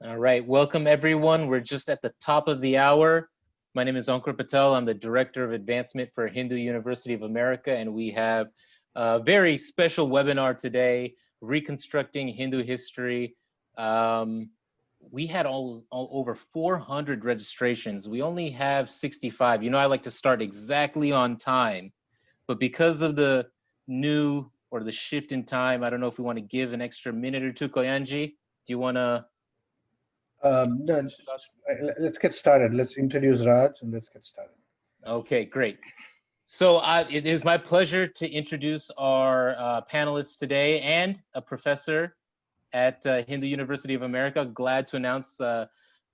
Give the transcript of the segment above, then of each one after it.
All right, welcome everyone. We're just at the top of the hour. My name is Ankur Patel. I'm the Director of Advancement for Hindu University of America, and we have a very special webinar today, Reconstructing Hindu History. We had all over 400 registrations. We only have 65. You know, I like to start exactly on time, but because of the new or the shift in time, I don't know if we want to give an extra minute or two. Kalyanji, do you want to? No, let's get started. Let's introduce Raj and let's get started. Okay, great. So it is my pleasure to introduce our panelists today and a professor at Hindu University of America. Glad to announce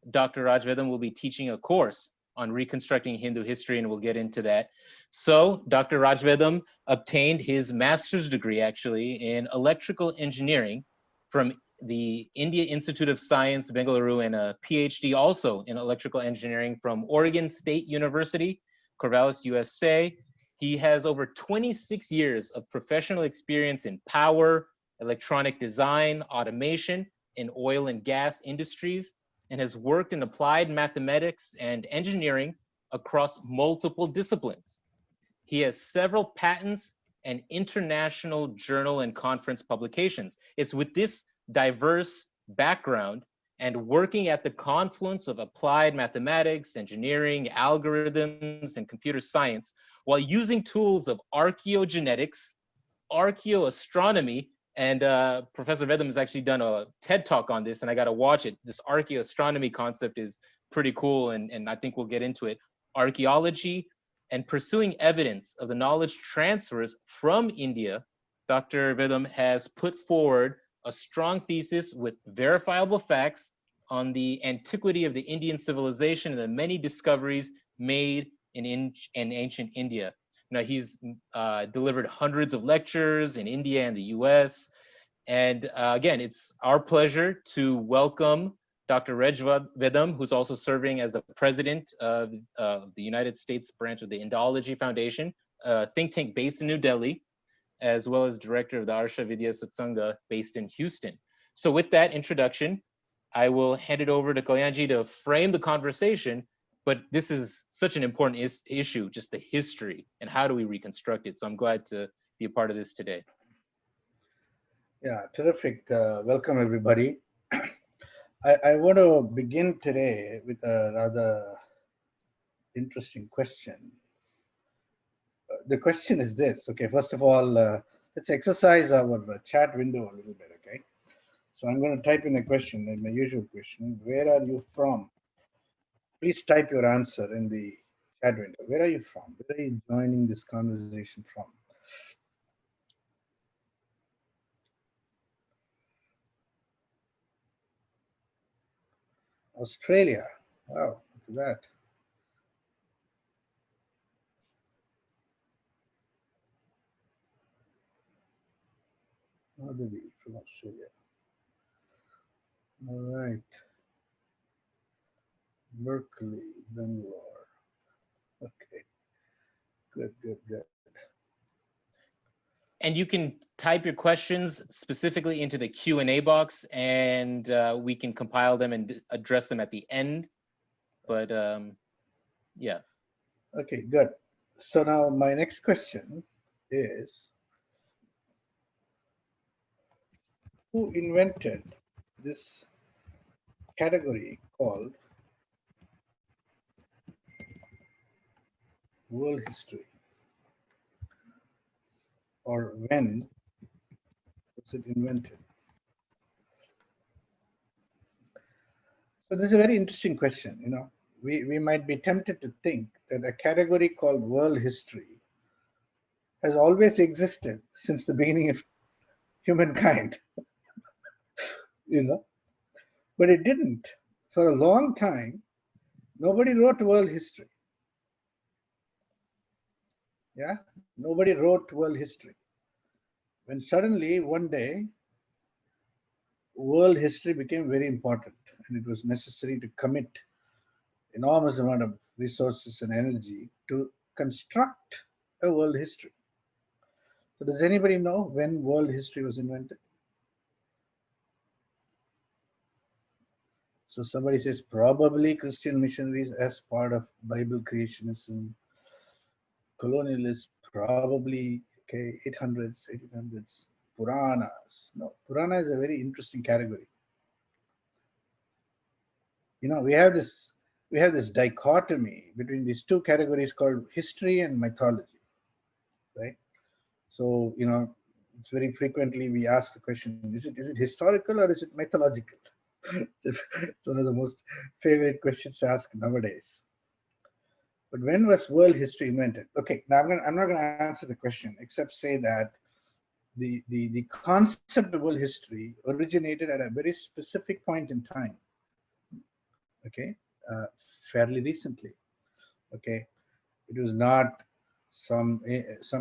Dr. Raj Vedam will be teaching a course on reconstructing Hindu history, and we'll get into that. So Dr. Raj Vedam obtained his master's degree actually in electrical engineering from the India Institute of Science, Bengaluru, and a PhD also in electrical engineering from Oregon State University, Corvallis, USA. He has over 26 years of professional experience in power, electronic design, automation, in oil and gas industries, and has worked in applied mathematics and engineering across multiple disciplines. He has several patents and international journal and conference publications. It's with this diverse background and working at the confluence of applied mathematics, engineering, algorithms, and computer science, while using tools of archaeogenetics, archaeoastronomy, and Professor Vedam has actually done a TED talk on this, and I got to watch it. This archaeoastronomy concept is pretty cool, and I think we'll get into it. Archaeology and pursuing evidence of the knowledge transfers from India, Dr. Vedam has put forward a strong thesis with verifiable facts on the antiquity of the Indian civilization and the many discoveries made in ancient India. Now, he's delivered hundreds of lectures in India and the US. And again, it's our pleasure to welcome Dr. Raj Vedam, who's also serving as the president of the United States branch of the Indology Foundation, a think tank based in New Delhi, as well as director of the Arsha Vidya Satsanga based in Houston. So with that introduction, I will hand it over to Kalyanji to frame the conversation, but this is such an important issue, just the history and how do we reconstruct it. So I'm glad to be a part of this today. Yeah, terrific. Welcome everybody. I want to begin today with a rather interesting question. The question is this, okay, first of all, let's exercise our chat window a little bit, okay? So I'm going to type in a question, like my usual question. Where are you from? Please type your answer in the chat window. Where are you from? Where are you joining this conversation from? Australia. Wow, look at that. Madhavi from Australia. All right. Berkeley, Bangalore. Okay. Good, good, good. And you can type your questions specifically into the Q&A box, and we can compile them and address them at the end. But yeah. Okay, good. So now my next question is, who invented this category called world history? Or when was it invented? So this is a very interesting question. You know, we might be tempted to think that a category called world history has always existed since the beginning of humankind. You know, but it didn't. For a long time, nobody wrote world history. Yeah, nobody wrote world history. When suddenly one day, world history became very important, and it was necessary to commit enormous amount of resources and energy to construct a world history. So does anybody know when world history was invented? So somebody says probably Christian missionaries as part of Bible creationism, colonialists, probably, okay, 800s, 1800s, Puranas. No, Purana is a very interesting category. You know, we have this dichotomy between these two categories called history and mythology, right? So, you know, it's very frequently we ask the question, is it historical or is it mythological? It's one of the most favorite questions to ask nowadays. But when was world history invented? Okay, now I'm not going to answer the question except say that the concept of world history originated at a very specific point in time. Okay, uh, fairly recently. Okay, it was not some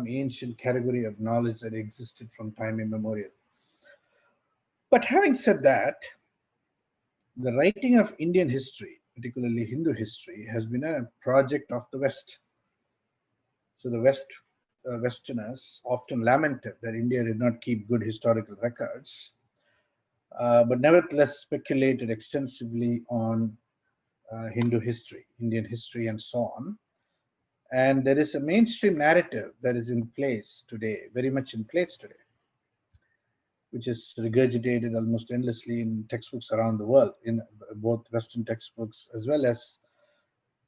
ancient category of knowledge that existed from time immemorial. But having said that, the writing of Indian history, particularly Hindu history, has been a project of the West. So the Westerners often lamented that India did not keep good historical records, but nevertheless speculated extensively on Hindu history, Indian history, and so on. And there is a mainstream narrative that is in place today, very much in place today, which is regurgitated almost endlessly in textbooks around the world, in both Western textbooks as well as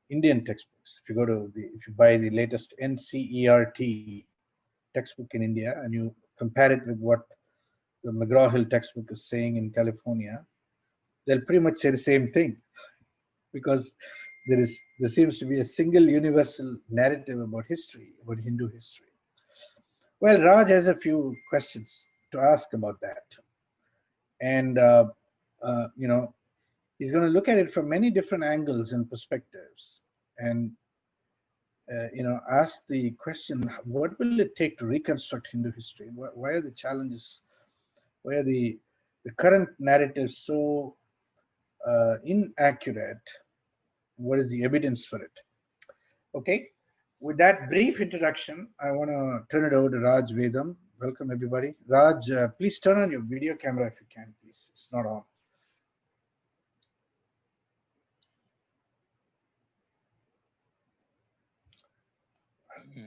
Indian textbooks. If you buy the latest NCERT textbook in India and you compare it with what the McGraw-Hill textbook is saying in California, they'll pretty much say the same thing, because there seems to be a single universal narrative about history, about Hindu history. Well, Raj has a few questions to ask about that, and you know, he's going to look at it from many different angles and perspectives, and you know, ask the question: what will it take to reconstruct Hindu history? Why are the challenges? Why are the current narratives so inaccurate? What is the evidence for it? Okay. With that brief introduction, I want to turn it over to Raj Vedam. Welcome, everybody. Raj, please turn on your video camera if you can, please. It's not on.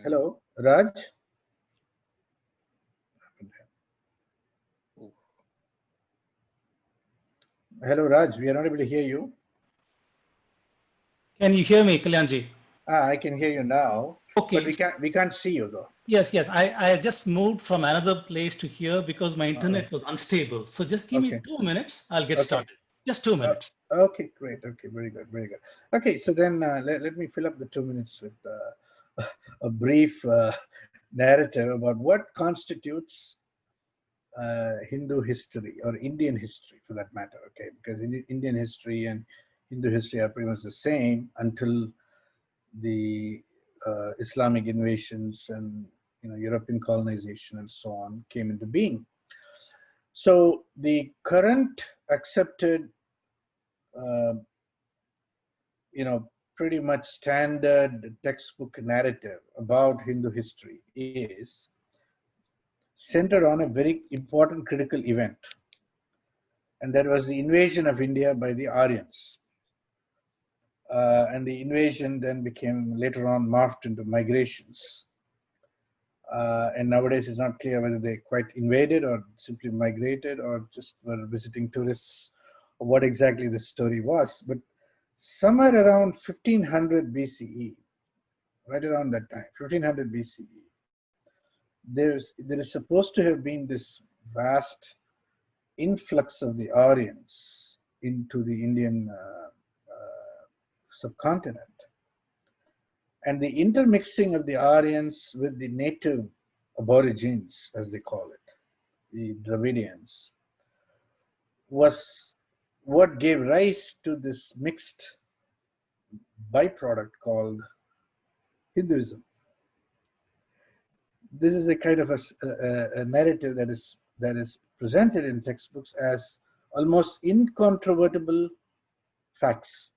Hello, Raj. Hello, Raj. We are not able to hear you. Can you hear me, Kalyanji? I can hear you now. Okay. But we can't see you though. Yes. I just moved from another place to here because my internet was unstable. So just give me 2 minutes. I'll get started. Just 2 minutes. Okay, great. Okay, very good, very good. Okay, so then let me fill up the 2 minutes with a brief narrative about what constitutes Hindu history or Indian history, for that matter. Okay, because Indian history and Hindu history are pretty much the same until the Islamic invasions and, you know, European colonization and so on came into being. So the current accepted, you know, pretty much standard textbook narrative about Hindu history is centered on a very important critical event, and that was the invasion of India by the Aryans. And the invasion then became later on morphed into migrations. And nowadays it's not clear whether they quite invaded or simply migrated or just were visiting tourists, or what exactly the story was. But somewhere around 1500 BCE, right around that time, 1500 BCE, there is supposed to have been this vast influx of the Aryans into the Indian subcontinent. And the intermixing of the Aryans with the native aborigines, as they call it, the Dravidians, was what gave rise to this mixed byproduct called Hinduism. This is a kind of a narrative that is presented in textbooks as almost incontrovertible facts.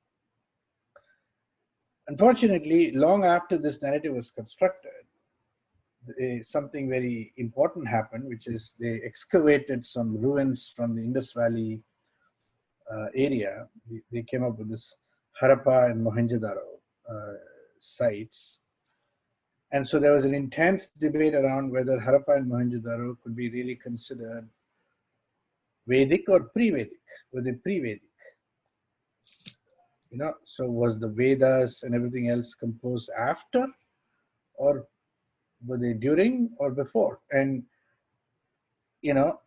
Unfortunately, long after this narrative was constructed, something very important happened, which is they excavated some ruins from the Indus Valley area, they came up with this Harappa and Mohenjo-daro sites. And so there was an intense debate around whether Harappa and Mohenjo-daro could be really considered Vedic or pre-Vedic. Were they pre-Vedic? You know, so was the Vedas and everything else composed after, or were they during or before? And, you know,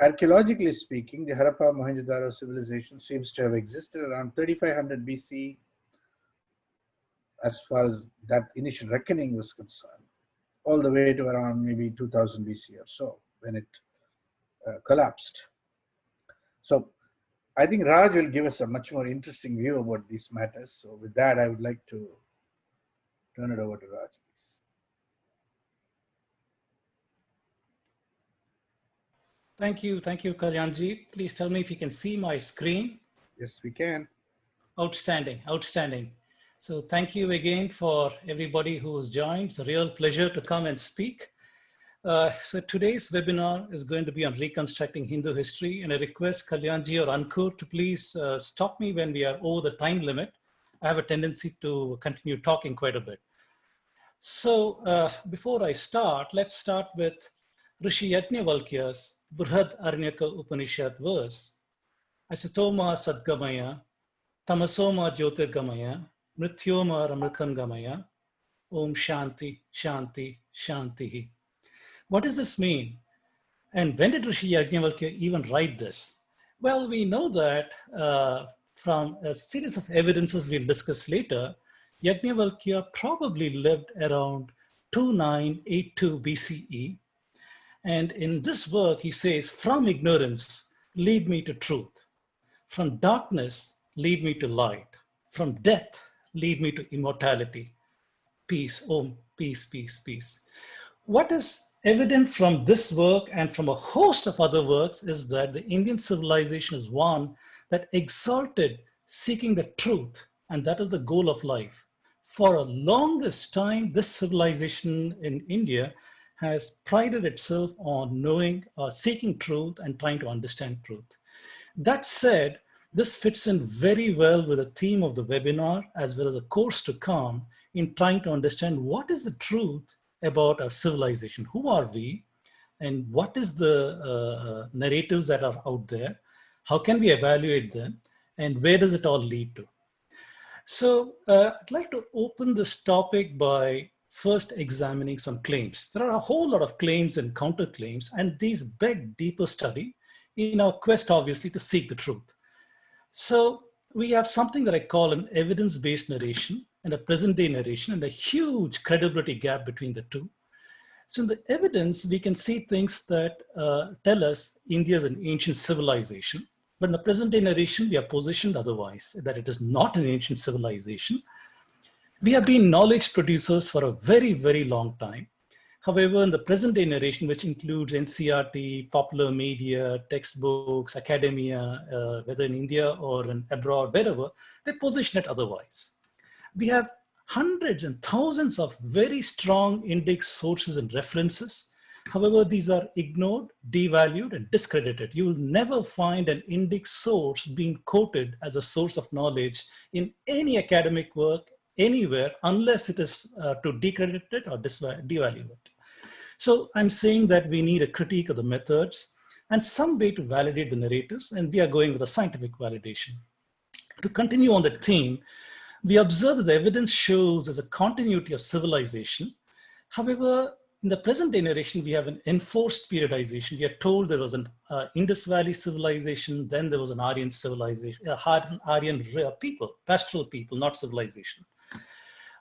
archaeologically speaking, the Harappa Mohenjo-daro civilization seems to have existed around 3500 BC as far as that initial reckoning was concerned, all the way to around maybe 2000 BC or so when it collapsed. So I think Raj will give us a much more interesting view about these matters. So with that, I would like to turn it over to Raj, please. Thank you, Kalyanji. Please tell me if you can see my screen. Yes, we can. Outstanding, outstanding. So thank you again for everybody who has joined. It's a real pleasure to come and speak. So today's webinar is going to be on reconstructing Hindu history, and I request Kalyanji or Ankur to please stop me when we are over the time limit. I have a tendency to continue talking quite a bit. So before I start, let's start with Rishi Yajnavalkya's Brihad Aranyaka Upanishad verse, Asatoma Sadgamaya, Tamasoma Jyotirgamaya, Mrityoma Ramritangamaya, Om Shanti, Shanti, Shanti. What does this mean? And when did Rishi Yajnavalkya even write this? Well, we know that from a series of evidences we'll discuss later, Yajnavalkya probably lived around 2982 BCE. And in this work, he says, from ignorance, lead me to truth. From darkness, lead me to light. From death, lead me to immortality. Peace, Om, peace, peace, peace. What is evident from this work and from a host of other works is that the Indian civilization is one that exalted seeking the truth, and that is the goal of life. For a longest time, this civilization in India has prided itself on knowing or seeking truth and trying to understand truth. That said, this fits in very well with the theme of the webinar as well as a course to come in trying to understand what is the truth about our civilization. Who are we? And what is the narratives that are out there? How can we evaluate them? And where does it all lead to? So I'd like to open this topic by first examining some claims. There are a whole lot of claims and counterclaims, and these beg deeper study in our quest, obviously, to seek the truth. So we have something that I call an evidence-based narration and a present-day narration, and a huge credibility gap between the two. So in the evidence, we can see things that tell us India is an ancient civilization, but in the present-day narration, we are positioned otherwise, that it is not an ancient civilization. We have been knowledge producers for a very, very long time. However, in the present-day narration, which includes NCERT, popular media, textbooks, academia, whether in India or in abroad, wherever, they position it otherwise. We have hundreds and thousands of very strong index sources and references. However, these are ignored, devalued, and discredited. You will never find an index source being quoted as a source of knowledge in any academic work anywhere, unless it is to decredit it or devalue it. So I'm saying that we need a critique of the methods and some way to validate the narratives, and we are going with a scientific validation. To continue on the theme, we observe that the evidence shows there's a continuity of civilization. However, in the present day narration, we have an enforced periodization. We are told there was an Indus Valley civilization, then there was an Aryan civilization, Aryan people, pastoral people, not civilization.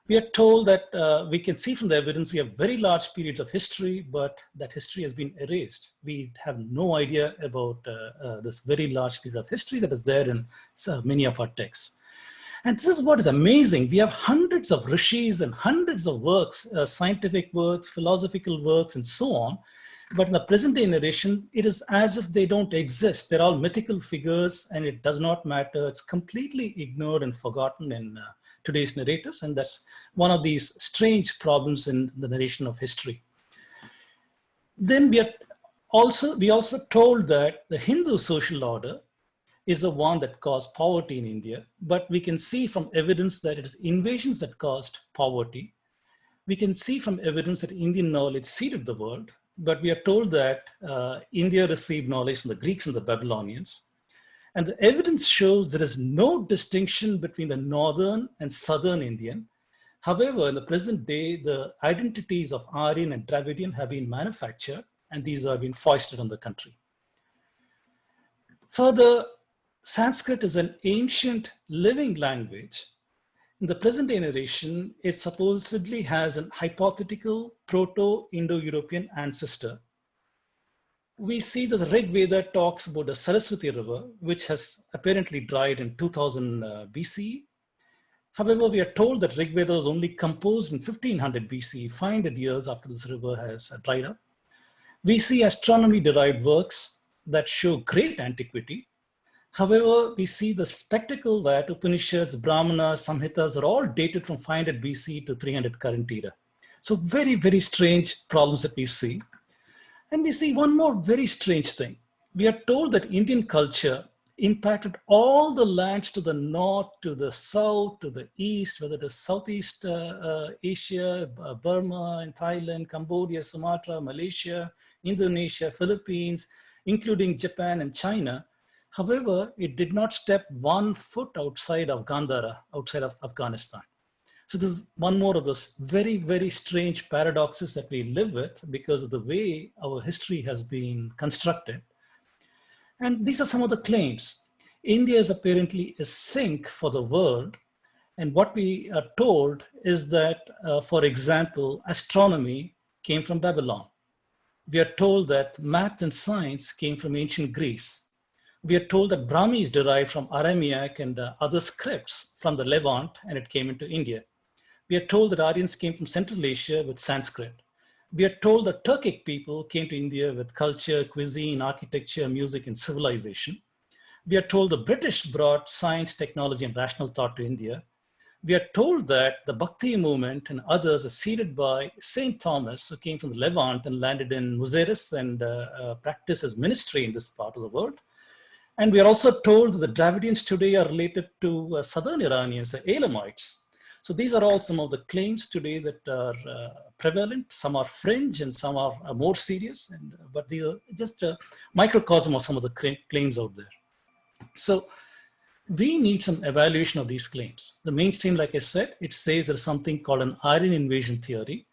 We are told that we can see from the evidence we have very large periods of history, but that history has been erased. We have no idea about this very large period of history that is there in many of our texts. And this is what is amazing. We have hundreds of rishis and hundreds of works, scientific works, philosophical works, and so on. But in the present day narration, it is as if they don't exist. They're all mythical figures, and it does not matter. It's completely ignored and forgotten in today's narratives. And that's one of these strange problems in the narration of history. Then we also told that the Hindu social order is the one that caused poverty in India, but we can see from evidence that it is invasions that caused poverty. We can see from evidence that Indian knowledge seeded the world, but we are told that India received knowledge from the Greeks and the Babylonians. And the evidence shows there is no distinction between the northern and southern Indian. However, in the present day, the identities of Aryan and Dravidian have been manufactured, and these have been foisted on the country. Further, Sanskrit is an ancient living language. In the present generation, it supposedly has an hypothetical Proto-Indo-European ancestor. We see that the Rig Veda talks about the Saraswati River, which has apparently dried in 2000 BCE. However, we are told that Rig Veda was only composed in 1500 BCE, 500 years after this river has dried up. We see astronomy-derived works that show great antiquity. However, we see the spectacle that Upanishads, Brahmanas, Samhitas are all dated from 500 BC to 300 current era. So very, very strange problems that we see. And we see one more very strange thing. We are told that Indian culture impacted all the lands to the north, to the south, to the east, whether it is Southeast Asia, Burma and Thailand, Cambodia, Sumatra, Malaysia, Indonesia, Philippines, including Japan and China. However, it did not step 1 foot outside of Gandhara, outside of Afghanistan. So this is one more of those very, very strange paradoxes that we live with because of the way our history has been constructed. And these are some of the claims. India is apparently a sink for the world. And what we are told is that, for example, astronomy came from Babylon. We are told that math and science came from ancient Greece. We are told that Brahmi is derived from Aramaic and other scripts from the Levant, and it came into India. We are told that Aryans came from Central Asia with Sanskrit. We are told that Turkic people came to India with culture, cuisine, architecture, music, and civilization. We are told the British brought science, technology, and rational thought to India. We are told that the Bhakti movement and others are seeded by Saint Thomas, who came from the Levant and landed in Muziris and practiced as ministry in this part of the world. And we are also told that the Dravidians today are related to southern Iranians, the Elamites. So these are all some of the claims today that are prevalent. Some are fringe and some are more serious, but these are just a microcosm of some of the claims out there. So we need some evaluation of these claims. The mainstream, like I said, it says there's something called an Aryan invasion theory.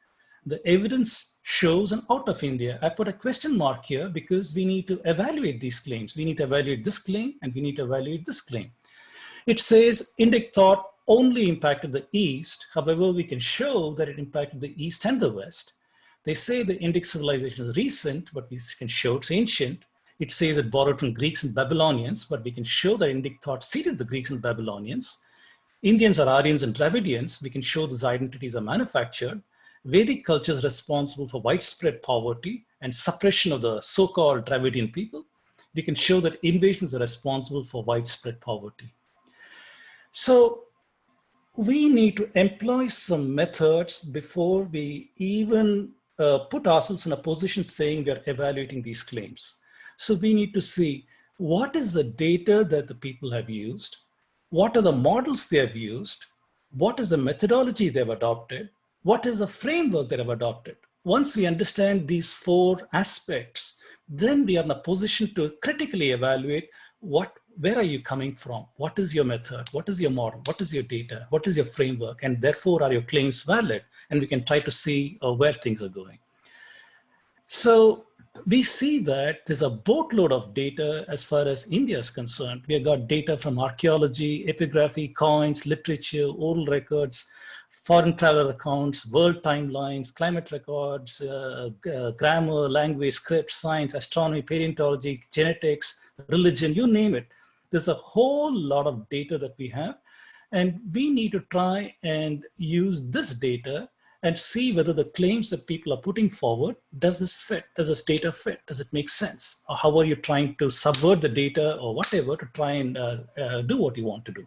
The evidence shows an out of India. I put a question mark here because we need to evaluate these claims. We need to evaluate this claim and we need to evaluate this claim. It says Indic thought only impacted the East. However, we can show that it impacted the East and the West. They say the Indic civilization is recent, but we can show it's ancient. It says it borrowed from Greeks and Babylonians, but we can show that Indic thought seeded the Greeks and Babylonians. Indians are Aryans and Dravidians. We can show these identities are manufactured. Vedic culture is responsible for widespread poverty and suppression of the so-called Dravidian people. We can show that invasions are responsible for widespread poverty. So we need to employ some methods before we even put ourselves in a position saying we are evaluating these claims. So we need to see what is the data that the people have used, what are the models they have used, what is the methodology they've adopted, what is the framework they have adopted. Once we understand these 4 aspects, then we are in a position to critically evaluate where are you coming from? What is your method? What is your model? What is your data? What is your framework? And therefore, are your claims valid? And we can try to see where things are going. So we see that there's a boatload of data as far as India is concerned. We have got data from archaeology, epigraphy, coins, literature, oral records, foreign traveler accounts, world timelines, climate records, grammar, language, scripts, science, astronomy, paleontology, genetics, religion, you name it. There's a whole lot of data that we have, and we need to try and use this data and see whether the claims that people are putting forward, does this fit? Does this data fit? Does it make sense? Or how are you trying to subvert the data or whatever to try and do what you want to do?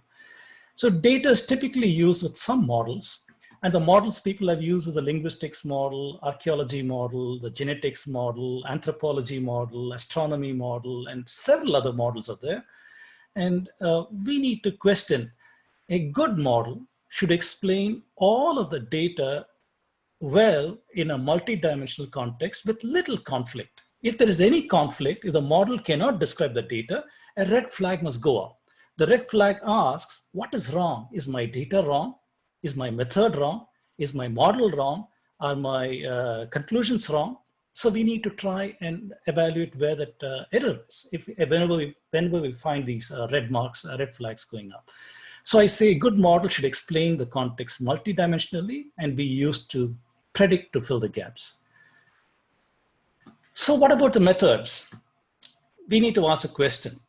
So data is typically used with some models, and the models people have used is the linguistics model, archaeology model, the genetics model, anthropology model, astronomy model, and several other models are there. And we need to question, a good model should explain all of the data well in a multi-dimensional context with little conflict. If there is any conflict, if the model cannot describe the data, a red flag must go up. The red flag asks, what is wrong? Is my data wrong? Is my method wrong? Is my model wrong? Are my conclusions wrong? So we need to try and evaluate where that error is, whenever we find these red marks, red flags going up. So I say a good model should explain the context multidimensionally and be used to predict to fill the gaps. So what about the methods? We need to ask a question.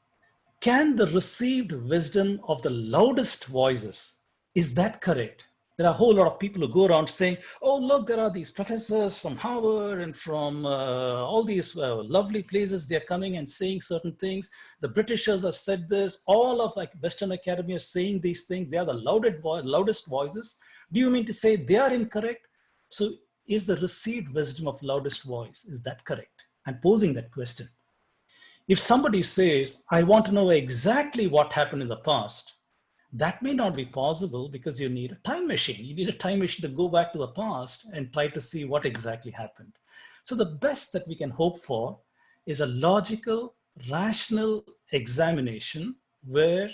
Can the received wisdom of the loudest voices, is that correct? There are a whole lot of people who go around saying, oh, look, there are these professors from Harvard and from all these lovely places. They're coming and saying certain things. The Britishers have said this. All of like Western academia is saying these things. They are the loudest voices. Do you mean to say they are incorrect? So is the received wisdom of loudest voice, is that correct? I'm posing that question. If somebody says, I want to know exactly what happened in the past, that may not be possible because you need a time machine. You need a time machine to go back to the past and try to see what exactly happened. So the best that we can hope for is a logical, rational examination where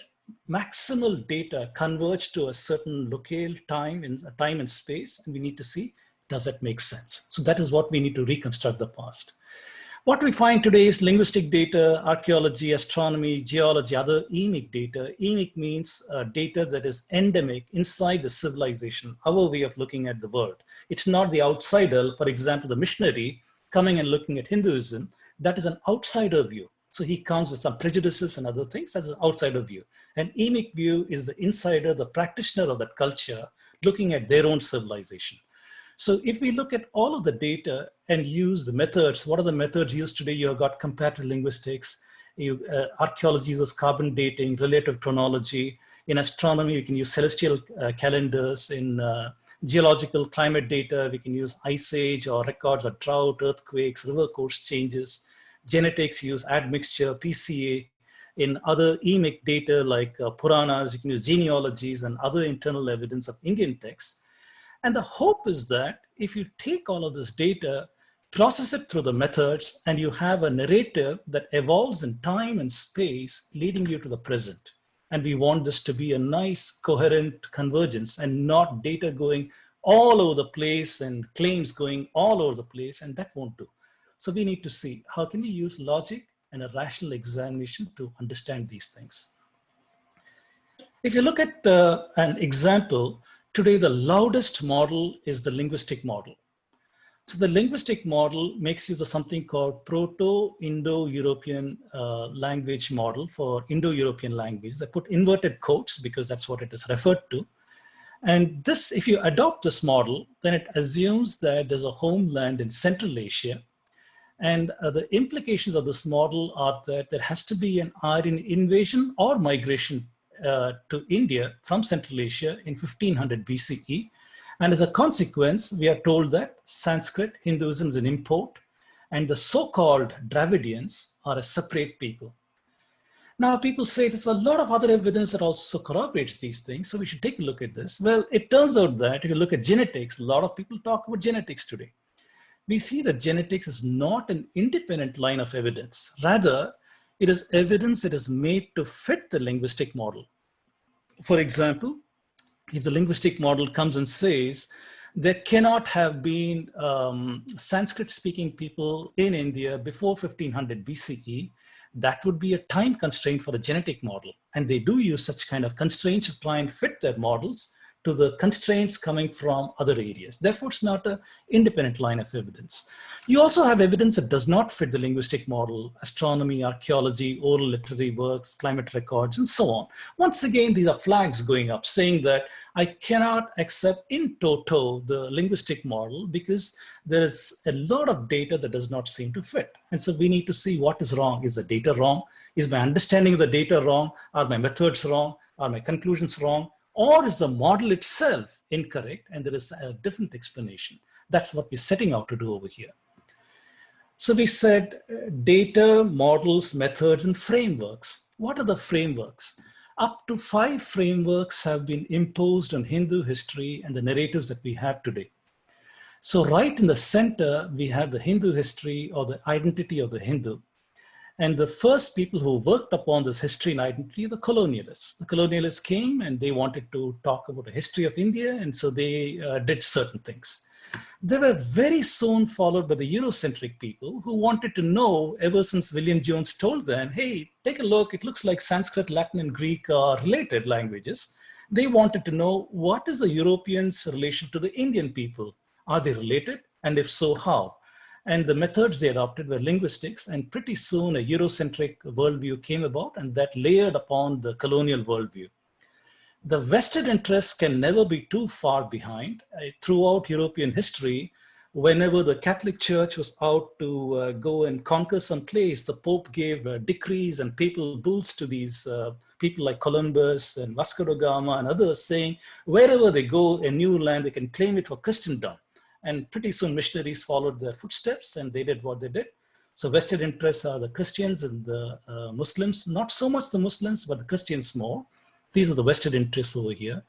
maximal data converge to a certain locale time and space, and we need to see, does that make sense? So that is what we need to reconstruct the past. What we find today is linguistic data, archaeology, astronomy, geology, other emic data. Emic means data that is endemic inside the civilization, our way of looking at the world. It's not the outsider, for example, the missionary coming and looking at Hinduism. That is an outsider view. So he comes with some prejudices and other things. That's an outsider view. An emic view is the insider, the practitioner of that culture, looking at their own civilization. So if we look at all of the data and use the methods, what are the methods used today? You've got comparative linguistics, archaeology uses carbon dating, relative chronology. In astronomy, we can use celestial calendars. In geological climate data, we can use ice age or records of drought, earthquakes, river course changes. Genetics use admixture, PCA. In other emic data like Puranas, you can use genealogies and other internal evidence of Indian texts. And the hope is that if you take all of this data, process it through the methods, and you have a narrative that evolves in time and space, leading you to the present. And we want this to be a nice, coherent convergence and not data going all over the place and claims going all over the place, and that won't do. So we need to see, how can we use logic and a rational examination to understand these things? If you look at an example, today, the loudest model is the linguistic model. So the linguistic model makes use of something called Proto-Indo-European language model for Indo-European languages. I put inverted quotes because that's what it is referred to. And this, if you adopt this model, then it assumes that there's a homeland in Central Asia. And the implications of this model are that there has to be an Aryan invasion or migration to India from Central Asia in 1500 BCE. And as a consequence, we are told that Sanskrit, Hinduism is an import, and the so-called Dravidians are a separate people. Now, people say there's a lot of other evidence that also corroborates these things, so we should take a look at this. Well, it turns out that if you look at genetics, a lot of people talk about genetics today. We see that genetics is not an independent line of evidence. Rather, it is evidence that is made to fit the linguistic model. For example, if the linguistic model comes and says there cannot have been Sanskrit-speaking people in India before 1500 BCE, that would be a time constraint for a genetic model. And they do use such kind of constraints to try and fit their models to the constraints coming from other areas. Therefore, it's not an independent line of evidence. You also have evidence that does not fit the linguistic model: astronomy, archaeology, oral literary works, climate records, and so on. Once again, these are flags going up saying that I cannot accept in toto the linguistic model because there's a lot of data that does not seem to fit. And so we need to see what is wrong. Is the data wrong? Is my understanding of the data wrong? Are my methods wrong? Are my conclusions wrong? Or is the model itself incorrect and there is a different explanation? That's what we're setting out to do over here. So we said data, models, methods, and frameworks. What are the frameworks? Up to 5 frameworks have been imposed on Hindu history and the narratives that we have today. So right in the center, we have the Hindu history or the identity of the Hindu. And the first people who worked upon this history and identity are the colonialists. The colonialists came and they wanted to talk about the history of India, and so they did certain things. They were very soon followed by the Eurocentric people who wanted to know, ever since William Jones told them, hey, take a look, it looks like Sanskrit, Latin, and Greek are related languages. They wanted to know, what is the Europeans' relation to the Indian people? Are they related? And if so, how? And the methods they adopted were linguistics, and pretty soon a Eurocentric worldview came about, and that layered upon the colonial worldview. The vested interests can never be too far behind. Throughout European history, whenever the Catholic Church was out to go and conquer some place, the Pope gave decrees and papal bulls to these people like Columbus and Vasco da Gama and others, saying wherever they go, a new land, they can claim it for Christendom. And pretty soon missionaries followed their footsteps and they did what they did. So vested interests are the Christians and the Muslims, not so much the Muslims, but the Christians more. These are the vested interests over here.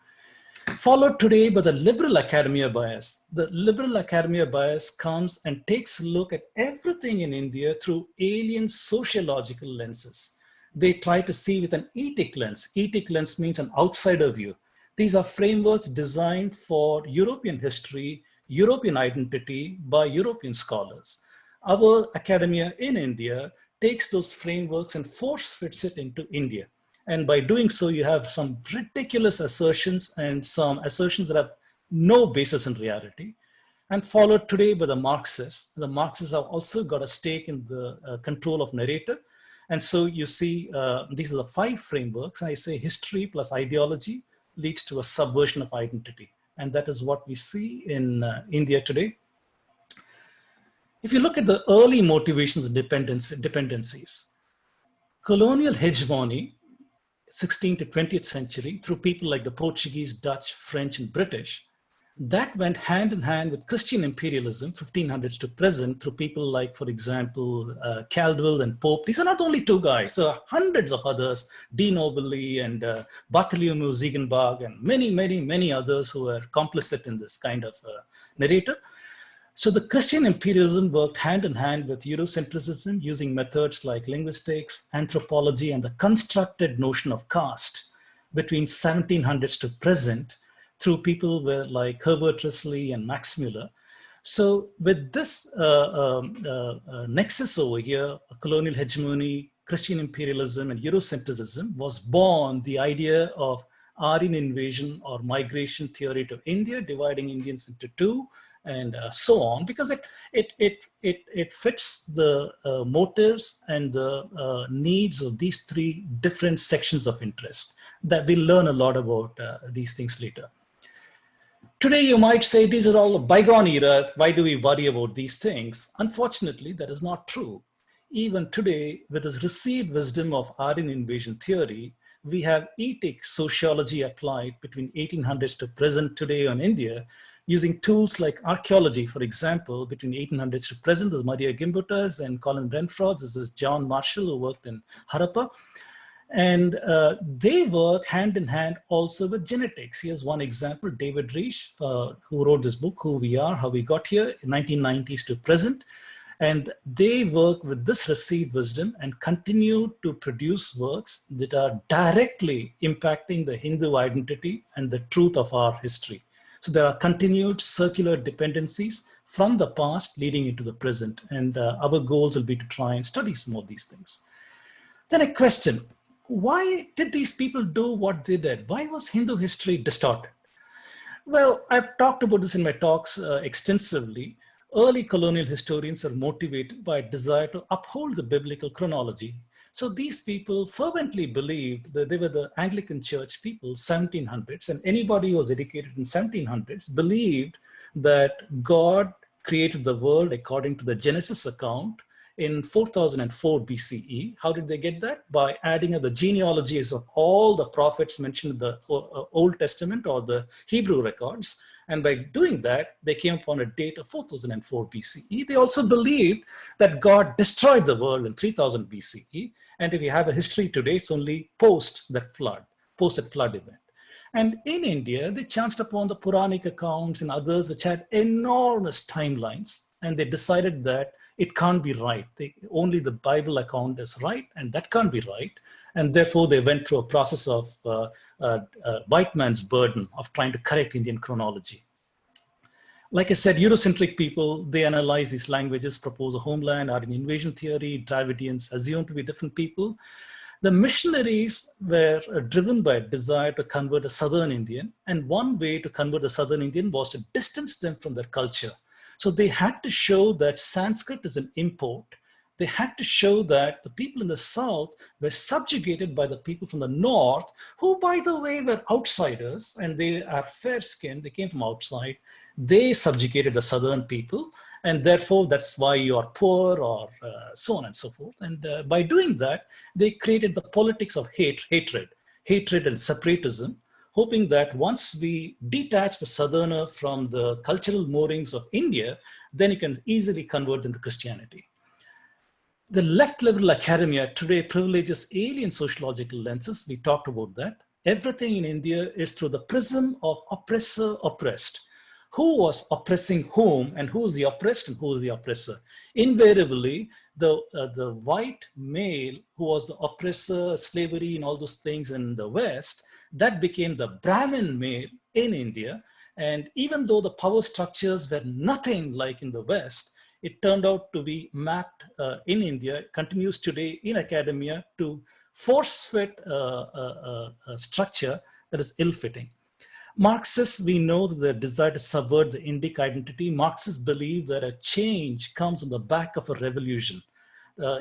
Followed today by the liberal academia bias. The liberal academia bias comes and takes a look at everything in India through alien sociological lenses. They try to see with an etic lens. Etic lens means an outsider view. These are frameworks designed for European history, European identity by European scholars. Our academia in India takes those frameworks and force fits it into India. And by doing so, you have some ridiculous assertions and some assertions that have no basis in reality. And followed today by the Marxists. The Marxists have also got a stake in the control of narrative. And so you see, these are the 5 frameworks. I say history plus ideology leads to a subversion of identity. And that is what we see in India today. If you look at the early motivations of dependencies, colonial hegemony, 16th to 20th century, through people like the Portuguese, Dutch, French, and British, that went hand in hand with Christian imperialism, 1500s to present, through people like, for example, Caldwell and Pope. These are not only 2 guys, there are hundreds of others, De Nobili and Bartholomew Ziegenbalg, and many, many, many others who were complicit in this kind of narrative. So the Christian imperialism worked hand in hand with Eurocentrism using methods like linguistics, anthropology, and the constructed notion of caste between 1700s to present, through people like Herbert Risley and Max Muller. So with this nexus over here, colonial hegemony, Christian imperialism, and Eurocentrism, was born the idea of Aryan invasion or migration theory to India, dividing Indians into 2, and so on, because it fits the motives and the needs of these 3 different sections of interest. That we'll learn a lot about these things later. Today, you might say these are all a bygone era. Why do we worry about these things? Unfortunately, that is not true. Even today, with this received wisdom of Aryan invasion theory, we have etic sociology applied between 1800s to present today on India, using tools like archaeology, for example, between 1800s to present. There's Maria Gimbutas and Colin Renfro. This is John Marshall, who worked in Harappa. And they work hand in hand also with genetics. Here's one example, David Reich, who wrote this book, Who We Are, How We Got Here, in 1990s to present. And they work with this received wisdom and continue to produce works that are directly impacting the Hindu identity and the truth of our history. So there are continued circular dependencies from the past leading into the present. And our goals will be to try and study some of these things. Then a question. Why did these people do what they did? Why was Hindu history distorted? Well, I've talked about this in my talks extensively. Early colonial historians are motivated by a desire to uphold the biblical chronology. So these people fervently believed that they were the Anglican Church people, 1700s, and anybody who was educated in 1700s believed that God created the world according to the Genesis account in 4004 BCE. How did they get that? By adding up the genealogies of all the prophets mentioned in the Old Testament or the Hebrew records, And by doing that, they came upon a date of 4004 BCE. They also believed that God destroyed the world in 3000 BCE. And if you have a history today, it's only post that flood event. And in India, they chanced upon the Puranic accounts and others which had enormous timelines. And they decided that it can't be right. Only the Bible account is right, and that can't be right. And therefore, they went through a process of white man's burden of trying to correct Indian chronology. Like I said, Eurocentric people, they analyze these languages, propose a homeland, Aryan invasion theory, Dravidians assumed to be different people. The missionaries were driven by a desire to convert a Southern Indian, and one way to convert the Southern Indian was to distance them from their culture. So they had to show that Sanskrit is an import. They had to show that the people in the South were subjugated by the people from the North, who, by the way, were outsiders, and they are fair-skinned, they came from outside. They subjugated the Southern people, and therefore that's why you are poor, or so on and so forth. And by doing that, they created the politics of hatred and separatism, hoping that once we detach the Southerner from the cultural moorings of India, then you can easily convert them to Christianity. The left liberal academia today privileges alien sociological lenses. We talked about that. Everything in India is through the prism of oppressor-oppressed. Who was oppressing whom, and who is the oppressed and who is the oppressor? Invariably, the white male who was the oppressor, slavery and all those things in the West, that became the Brahmin male in India. And even though the power structures were nothing like in the West, it turned out to be mapped in India, continues today in academia to force-fit a structure that is ill-fitting. Marxists, we know that the desire to subvert the Indic identity. Marxists believe that a change comes on the back of a revolution.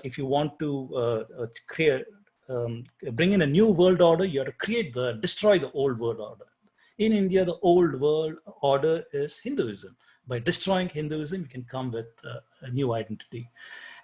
If you want to bring in a new world order, you have to destroy the old world order. In India, the old world order is Hinduism. By destroying Hinduism, you can come with a new identity.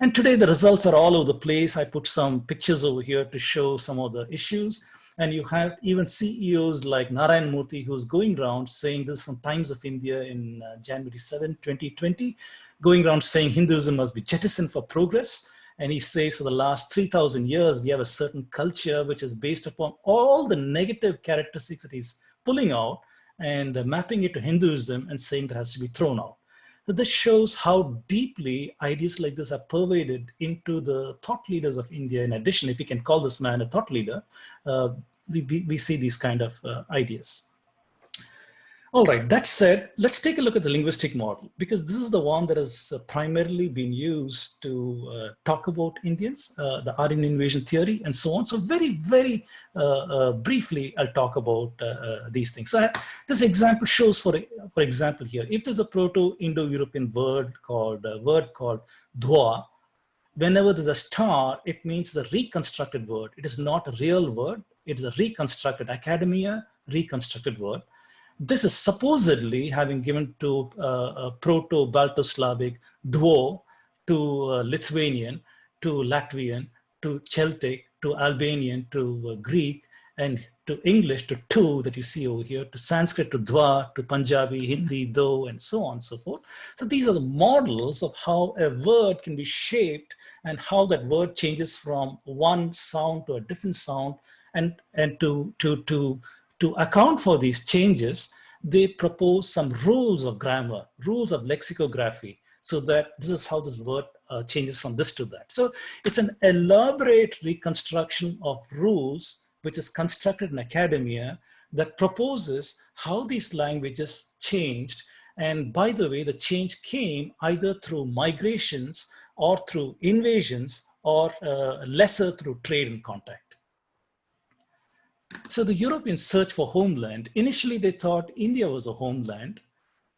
And today the results are all over the place. I put some pictures over here to show some of the issues. And you have even CEOs like Narayan Murthy, who's going around saying this from Times of India in January 7, 2020, going around saying Hinduism must be jettisoned for progress. And he says for the last 3,000 years, we have a certain culture which is based upon all the negative characteristics that he's pulling out and mapping it to Hinduism and saying that has to be thrown out. So this shows how deeply ideas like this are pervaded into the thought leaders of India. In addition, if we can call this man a thought leader, we see these kind of ideas. All right, that said, let's take a look at the linguistic model, because this is the one that has primarily been used to talk about Indians, the Aryan invasion theory and so on. So very, very briefly, I'll talk about these things. So this example shows, for example here, if there's a Proto-Indo-European word called dhwa, whenever there's a star, it means the reconstructed word. It is not a real word. It is a reconstructed, academia, reconstructed word. This is supposedly having given to Proto-Balto-Slavic dwo, to Lithuanian, to Latvian, to Celtic, to Albanian, to Greek, and to English, to tu that you see over here, to Sanskrit, to dva, to Punjabi, Hindi, do, and so on and so forth. So these are the models of how a word can be shaped and how that word changes from one sound to a different sound. And to account for these changes, they propose some rules of grammar, rules of lexicography, so that this is how this word changes from this to that. So it's an elaborate reconstruction of rules, which is constructed in academia, that proposes how these languages changed. And by the way, the change came either through migrations or through invasions, or lesser through trade and contact. So the Europeans searched for homeland. Initially, they thought India was a homeland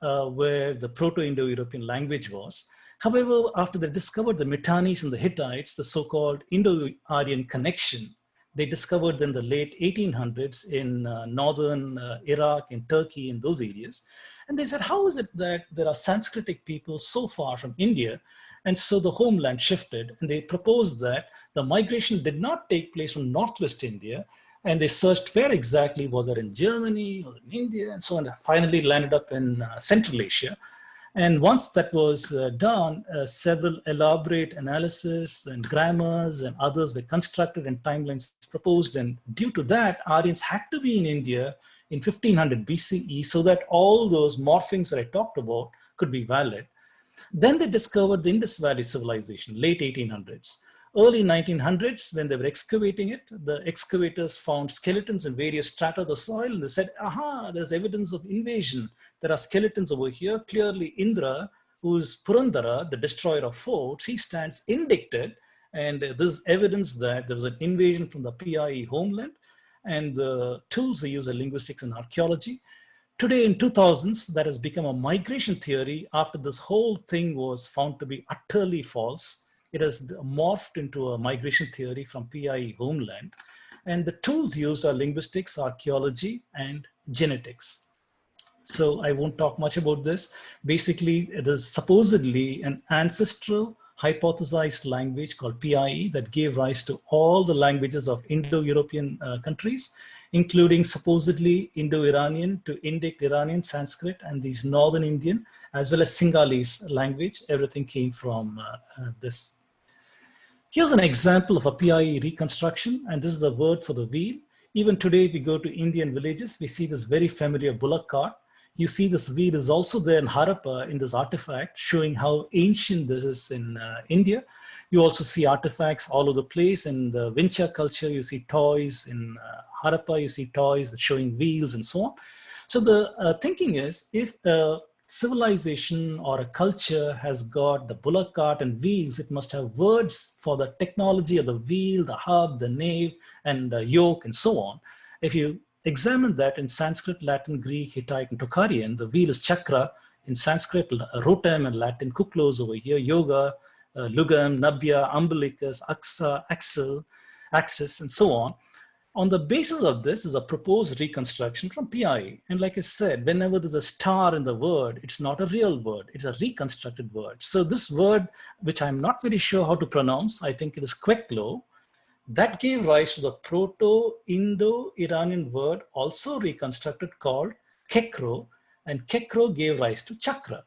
where the Proto-Indo-European language was. However, after they discovered the Mitannis and the Hittites, the so-called Indo-Aryan connection, they discovered in the late 1800s in northern Iraq, in Turkey, in those areas. And they said, how is it that there are Sanskritic people so far from India? And so the homeland shifted, and they proposed that the migration did not take place from Northwest India, And they searched where exactly, was it in Germany or in India and so on, and finally landed up in Central Asia. And once that was done, several elaborate analysis and grammars and others were constructed and timelines proposed. And due to that, Aryans had to be in India in 1500 BCE so that all those morphings that I talked about could be valid. Then they discovered the Indus Valley civilization, late 1800s. Early 1900s, when they were excavating it, the excavators found skeletons in various strata of the soil, and they said, aha, there's evidence of invasion. There are skeletons over here. Clearly, Indra, who's Purandara, the destroyer of forts, he stands indicted, and there's evidence that there was an invasion from the PIE homeland, and the tools they use are linguistics and archaeology. Today in 2000s, that has become a migration theory after this whole thing was found to be utterly false. It has morphed into a migration theory from PIE homeland. And the tools used are linguistics, archaeology, and genetics. So I won't talk much about this. Basically, there's supposedly an ancestral hypothesized language called PIE that gave rise to all the languages of Indo-European countries, including supposedly Indo-Iranian to Indic-Iranian Sanskrit and these Northern Indian, as well as Sinhalese language. Everything came from this. Here's an example of a PIE reconstruction, and this is the word for the wheel. Even today, if we go to Indian villages, we see this very familiar bullock cart. You see this wheel is also there in Harappa in this artifact, showing how ancient this is in India. You also see artifacts all over the place. In the Vincha culture, you see toys. In Harappa, you see toys showing wheels and so on. So the thinking is, if a civilization or a culture has got the bullock cart and wheels, it must have words for the technology of the wheel, the hub, the nave, and the yoke, and so on. If you examine that in Sanskrit, Latin, Greek, Hittite, and Tocharian, the wheel is chakra. In Sanskrit, rotem, and Latin, kuklos over here, yoga, lugam, nabya, umbilicus, aksa, axle, axis, and so on. On the basis of this is a proposed reconstruction from PIE. And like I said, whenever there's a star in the word, it's not a real word, it's a reconstructed word. So this word, which I'm not very sure how to pronounce, I think it is Kweklo, that gave rise to the Proto-Indo-Iranian word also reconstructed called Kekro, and Kekro gave rise to chakra.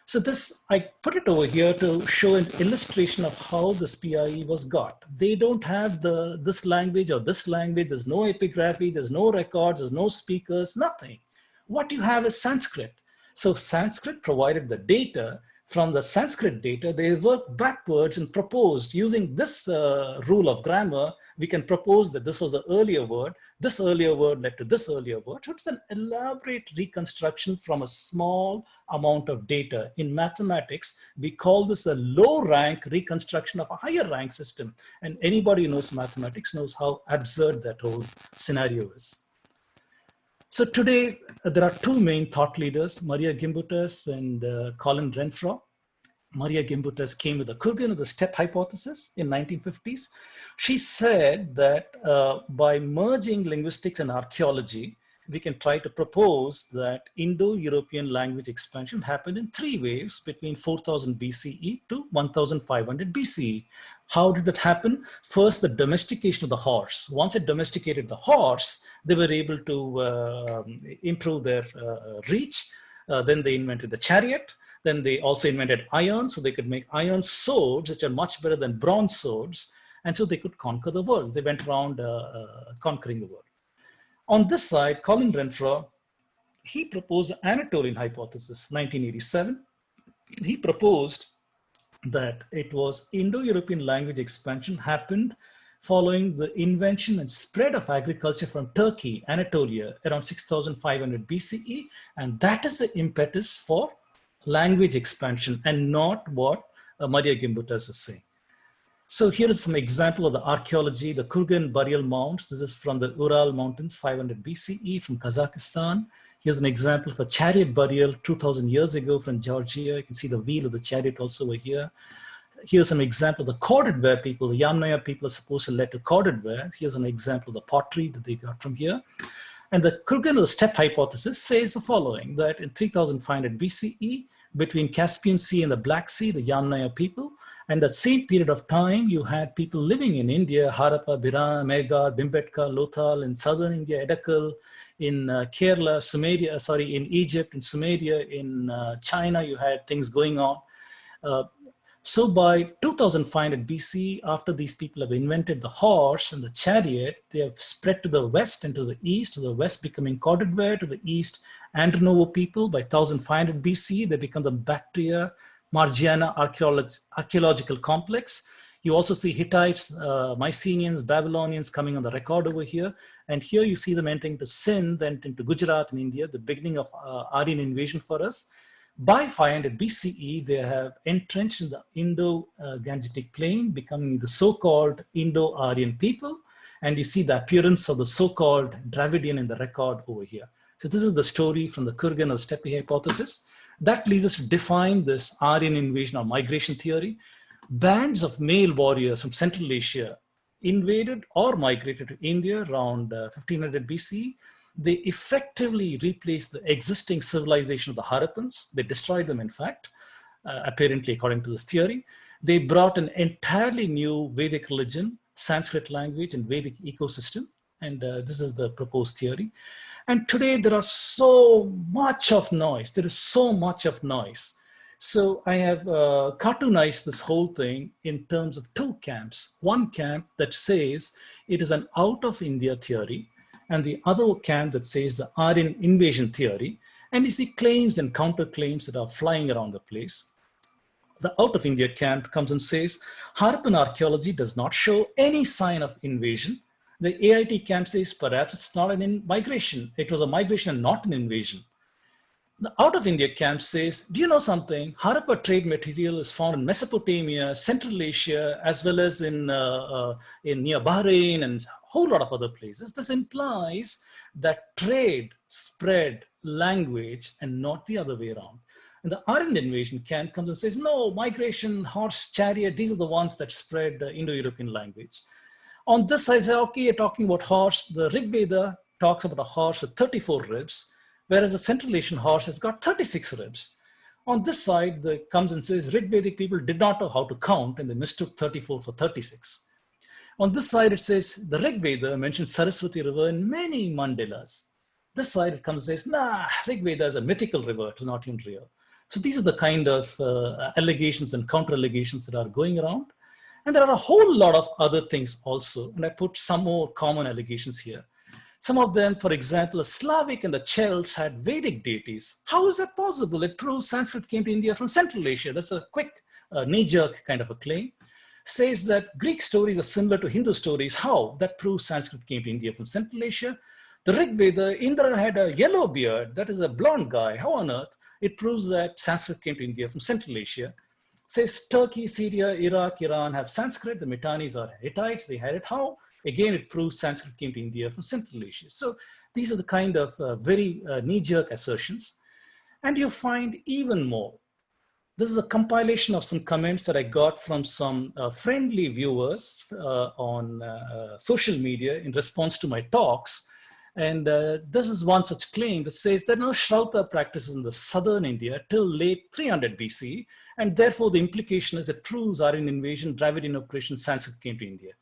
So this, I put it over here to show an illustration of how this PIE was got. They don't have this language or this language. There's no epigraphy, there's no records, there's no speakers, nothing. What you have is Sanskrit. So Sanskrit provided the data. From the Sanskrit data, they worked backwards and proposed using this rule of grammar. We can propose that this was the earlier word. This earlier word led to this earlier word. So it's an elaborate reconstruction from a small amount of data. In mathematics, we call this a low rank reconstruction of a higher rank system. And anybody who knows mathematics knows how absurd that whole scenario is. So today, there are two main thought leaders, Maria Gimbutas and Colin Renfrew. Maria Gimbutas came with the Kurgan or the Steppe hypothesis in 1950s. She said that by merging linguistics and archaeology, we can try to propose that Indo-European language expansion happened in three waves between 4000 BCE to 1500 BCE. How did that happen? First, the domestication of the horse. Once they domesticated the horse, they were able to improve their reach. Then they invented the chariot. Then they also invented iron, so they could make iron swords, which are much better than bronze swords. And so they could conquer the world. They went around conquering the world. On this side, Colin Renfrew, he proposed the Anatolian hypothesis, 1987. He proposed that it was Indo-European language expansion happened following the invention and spread of agriculture from Turkey, Anatolia, around 6500 BCE. And that is the impetus for language expansion and not what Maria Gimbutas is saying. So here is some example of the archaeology, the Kurgan burial mounds. This is from the Ural Mountains, 500 BCE from Kazakhstan. Here's an example of a chariot burial 2000 years ago from Georgia. You can see the wheel of the chariot also over here. Here's an example of the corded ware people. The Yamnaya people are supposed to lead to corded ware. Here's an example of the pottery that they got from here. And the Kurgan or the Steppe hypothesis says the following, that in 3500 BCE, between Caspian Sea and the Black Sea, the Yamnaya people, And that same period of time, you had people living in India, Harappa, Biran, Mehrgarh, Bhimbetka, Lothal, in southern India, Edakal, in Kerala, Sumeria, sorry, in Egypt, in Sumeria, in China, you had things going on. So by 2500 BC, after these people have invented the horse and the chariot, they have spread to the west and to the east, to the west becoming corded ware, to the east, Andronovo people. By 1500 BC, they become the Bactria Margiana archaeological complex. You also see Hittites, Mycenaeans, Babylonians coming on the record over here. And here you see them entering to Sindh and into Gujarat in India, the beginning of Aryan invasion for us. By 500 BCE, they have entrenched in the Indo-Gangetic plain, becoming the so-called Indo-Aryan people. And you see the appearance of the so-called Dravidian in the record over here. So this is the story from the Kurgan or Steppe hypothesis. That leads us to define this Aryan invasion or migration theory. Bands of male warriors from Central Asia invaded or migrated to India around 1500 BC. They effectively replaced the existing civilization of the Harappans. They destroyed them, in fact, apparently according to this theory. They brought an entirely new Vedic religion, Sanskrit language, and Vedic ecosystem. And this is the proposed theory. And today there are so much of noise. There is so much of noise. So I have cartoonized this whole thing in terms of two camps. One camp that says it is an out of India theory, and the other camp that says the Aryan invasion theory. And you see claims and counterclaims that are flying around the place. The out of India camp comes and says, Harappan archaeology does not show any sign of invasion. The AIT camp says, perhaps it's not an migration. It was a migration and not an invasion. The out of India camp says, do you know something? Harappa trade material is found in Mesopotamia, Central Asia, as well as in near Bahrain and a whole lot of other places. This implies that trade spread language and not the other way around. And the Aryan invasion camp comes and says, no, migration, horse, chariot, these are the ones that spread Indo-European language. On this side, I say, okay, you're talking about horse. The Rig Veda talks about a horse with 34 ribs, whereas the Central Asian horse has got 36 ribs. On this side, it comes and says Rig Vedic people did not know how to count and they mistook 34 for 36. On this side, it says the Rig Veda mentions Saraswati River in many mandalas. This side, it comes and says, nah, Rig Veda is a mythical river, it's not even real. So these are the kind of allegations and counter-allegations that are going around. And there are a whole lot of other things also, and I put some more common allegations here. Some of them, for example, the Slavic and the Celts had Vedic deities. How is that possible? It proves Sanskrit came to India from Central Asia. That's a quick knee-jerk kind of a claim. Says that Greek stories are similar to Hindu stories. How? That proves Sanskrit came to India from Central Asia. The Rig Veda, Indra had a yellow beard. That is a blonde guy. How on earth? It proves that Sanskrit came to India from Central Asia. Says Turkey, Syria, Iraq, Iran have Sanskrit. The Mitannis are Hittites. They had it. How? Again, it proves Sanskrit came to India from Central Asia. So these are the kind of very knee-jerk assertions. And you find even more. This is a compilation of some comments that I got from some friendly viewers on social media in response to my talks. And this is one such claim that says there are no Shrauta practices in the southern India till late 300 BC. And therefore, the implication is it proves Aryan invasion, Dravidian oppression, Sanskrit came to India.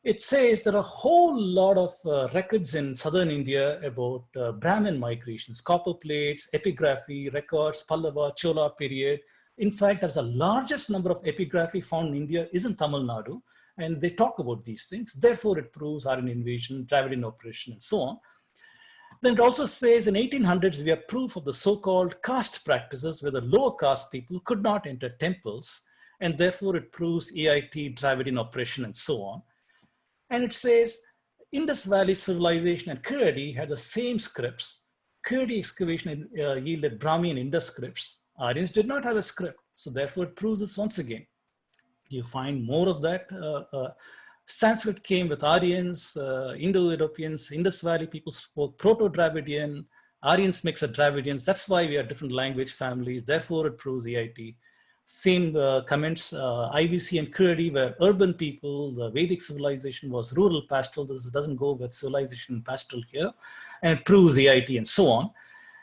It says there are a whole lot of records in southern India about Brahmin migrations, copper plates, epigraphy, records, Pallava, Chola period. In fact, there's the largest number of epigraphy found in India is in Tamil Nadu, and they talk about these things. Therefore, it proves Aryan invasion, Dravidian oppression, and so on. Then it also says in 1800s, we have proof of the so-called caste practices where the lower caste people could not enter temples, and therefore it proves AIT, Dravidian oppression, and so on. And it says Indus Valley civilization and Kiradi had the same scripts. Kiradi excavation yielded Brahmi and Indus scripts. Aryans did not have a script. So therefore it proves this once again. You find more of that. Sanskrit came with Aryans, Indo-Europeans, Indus Valley people spoke Proto-Dravidian, Aryans mixed with Dravidians. That's why we are different language families. Therefore it proves AIT. Same comments, IVC and Kiradi were urban people. The Vedic civilization was rural pastoral. This doesn't go with civilization and pastoral here. And it proves AIT and so on.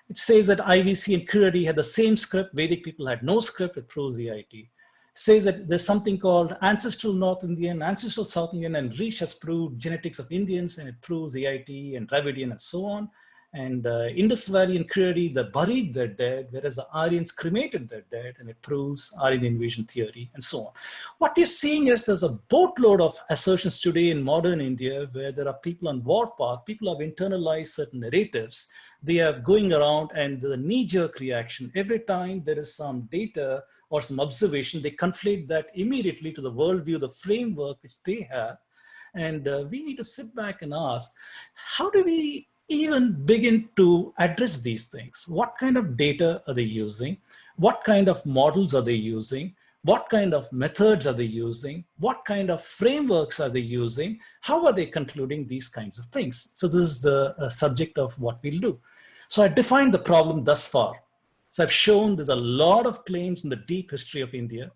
It says that IVC and Kiradi had the same script. Vedic people had no script. It proves AIT. says that there's something called ancestral North Indian, ancestral South Indian, and Rish has proved genetics of Indians, and it proves AIT and Dravidian and so on. And Indus Valley and Kiradi, they buried their dead, whereas the Aryans cremated their dead, and it proves Aryan invasion theory and so on. What we're seeing is there's a boatload of assertions today in modern India where there are people on warpath, people have internalized certain narratives. They are going around and the knee-jerk reaction, every time there is some data or some observation, they conflate that immediately to the worldview, the framework which they have. And we need to sit back and ask, how do we even begin to address these things? What kind of data are they using? What kind of models are they using? What kind of methods are they using? What kind of frameworks are they using? How are they concluding these kinds of things? So this is the subject of what we'll do. So I defined the problem thus far. So I've shown there's a lot of claims in the deep history of India.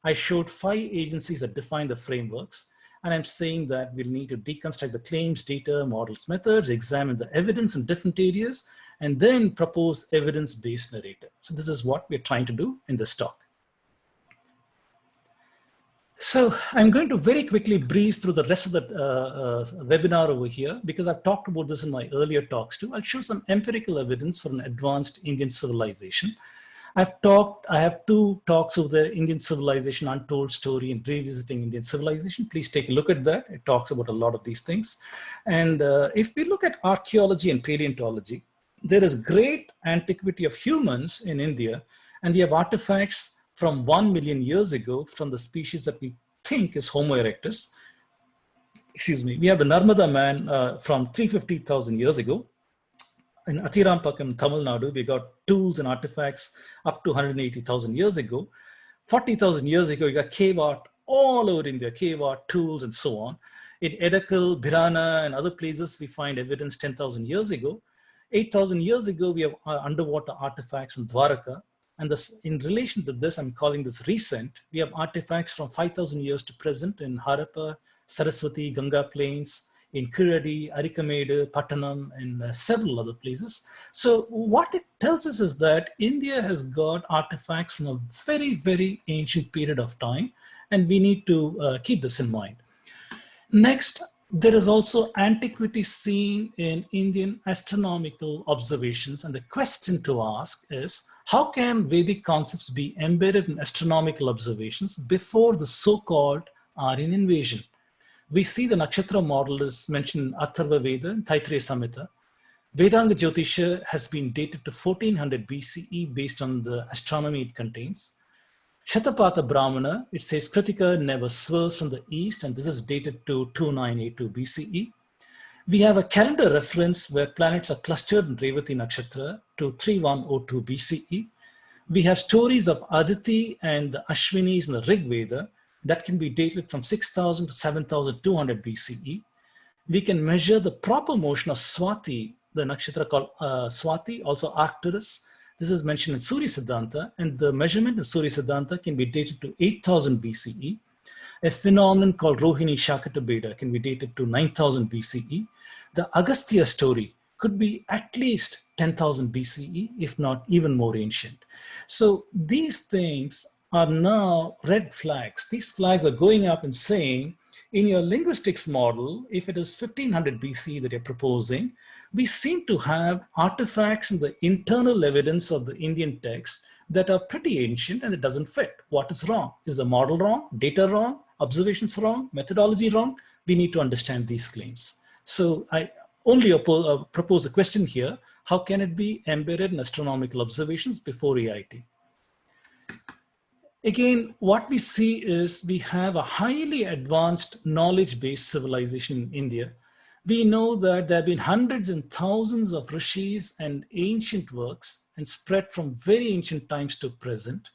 I showed 5 agencies that define the frameworks. And I'm saying that we'll need to deconstruct the claims, data, models, methods, examine the evidence in different areas, and then propose evidence-based narrative. So this is what we're trying to do in this talk. So I'm going to very quickly breeze through the rest of the webinar over here, because I've talked about this in my earlier talks too. I'll show some empirical evidence for an advanced Indian civilization. I have 2 talks over the Indian civilization, untold story, and revisiting Indian civilization. Please take a look at that. It talks about a lot of these things. And if we look at archaeology and paleontology, there is great antiquity of humans in India, and we have artifacts from 1 million years ago from the species that we think is Homo erectus. Excuse me. We have the Narmada man from 350,000 years ago. In Athirampakam, Tamil Nadu, we got tools and artifacts up to 180,000 years ago. 40,000 years ago, we got cave art all over India, cave art, tools, and so on. In Edakal, Birana, and other places, we find evidence 10,000 years ago. 8,000 years ago, we have underwater artifacts in Dwaraka. And this, in relation to this, I'm calling this recent. We have artifacts from 5,000 years to present in Harappa, Saraswati, Ganga Plains, in Kiradi, Arikamedu, Pattanam, and several other places. So what it tells us is that India has got artifacts from a very, very ancient period of time, and we need to keep this in mind. Next, there is also antiquity seen in Indian astronomical observations, and the question to ask is, how can Vedic concepts be embedded in astronomical observations before the so-called Aryan invasion? We see the nakshatra model is mentioned in Atharva Veda and Taittiriya Samhita. Vedanga Jyotisha has been dated to 1400 BCE based on the astronomy it contains. Shatapatha Brahmana, it says Kritika never swerves from the east, and this is dated to 2982 BCE. We have a calendar reference where planets are clustered in Revati Nakshatra to 3102 BCE. We have stories of Aditi and the Ashwinis in the Rig Veda that can be dated from 6000 to 7200 BCE. We can measure the proper motion of Swati, the nakshatra called Swati, also Arcturus. This is mentioned in Surya Siddhanta, and the measurement of Surya Siddhanta can be dated to 8000 BCE. A phenomenon called Rohini Shakatabeda can be dated to 9000 BCE. The Agastya story could be at least 10,000 BCE, if not even more ancient. So these things are now red flags. These flags are going up and saying, in your linguistics model, if it is 1500 BC that you're proposing, we seem to have artifacts in the internal evidence of the Indian text that are pretty ancient, and it doesn't fit. What is wrong? Is the model wrong? Data wrong? Observations wrong? Methodology wrong? We need to understand these claims. So I only propose a question here. How can it be embedded in astronomical observations before AIT? Again, what we see is we have a highly advanced knowledge-based civilization in India. We know that there have been hundreds and thousands of rishis and ancient works, and spread from very ancient times to present.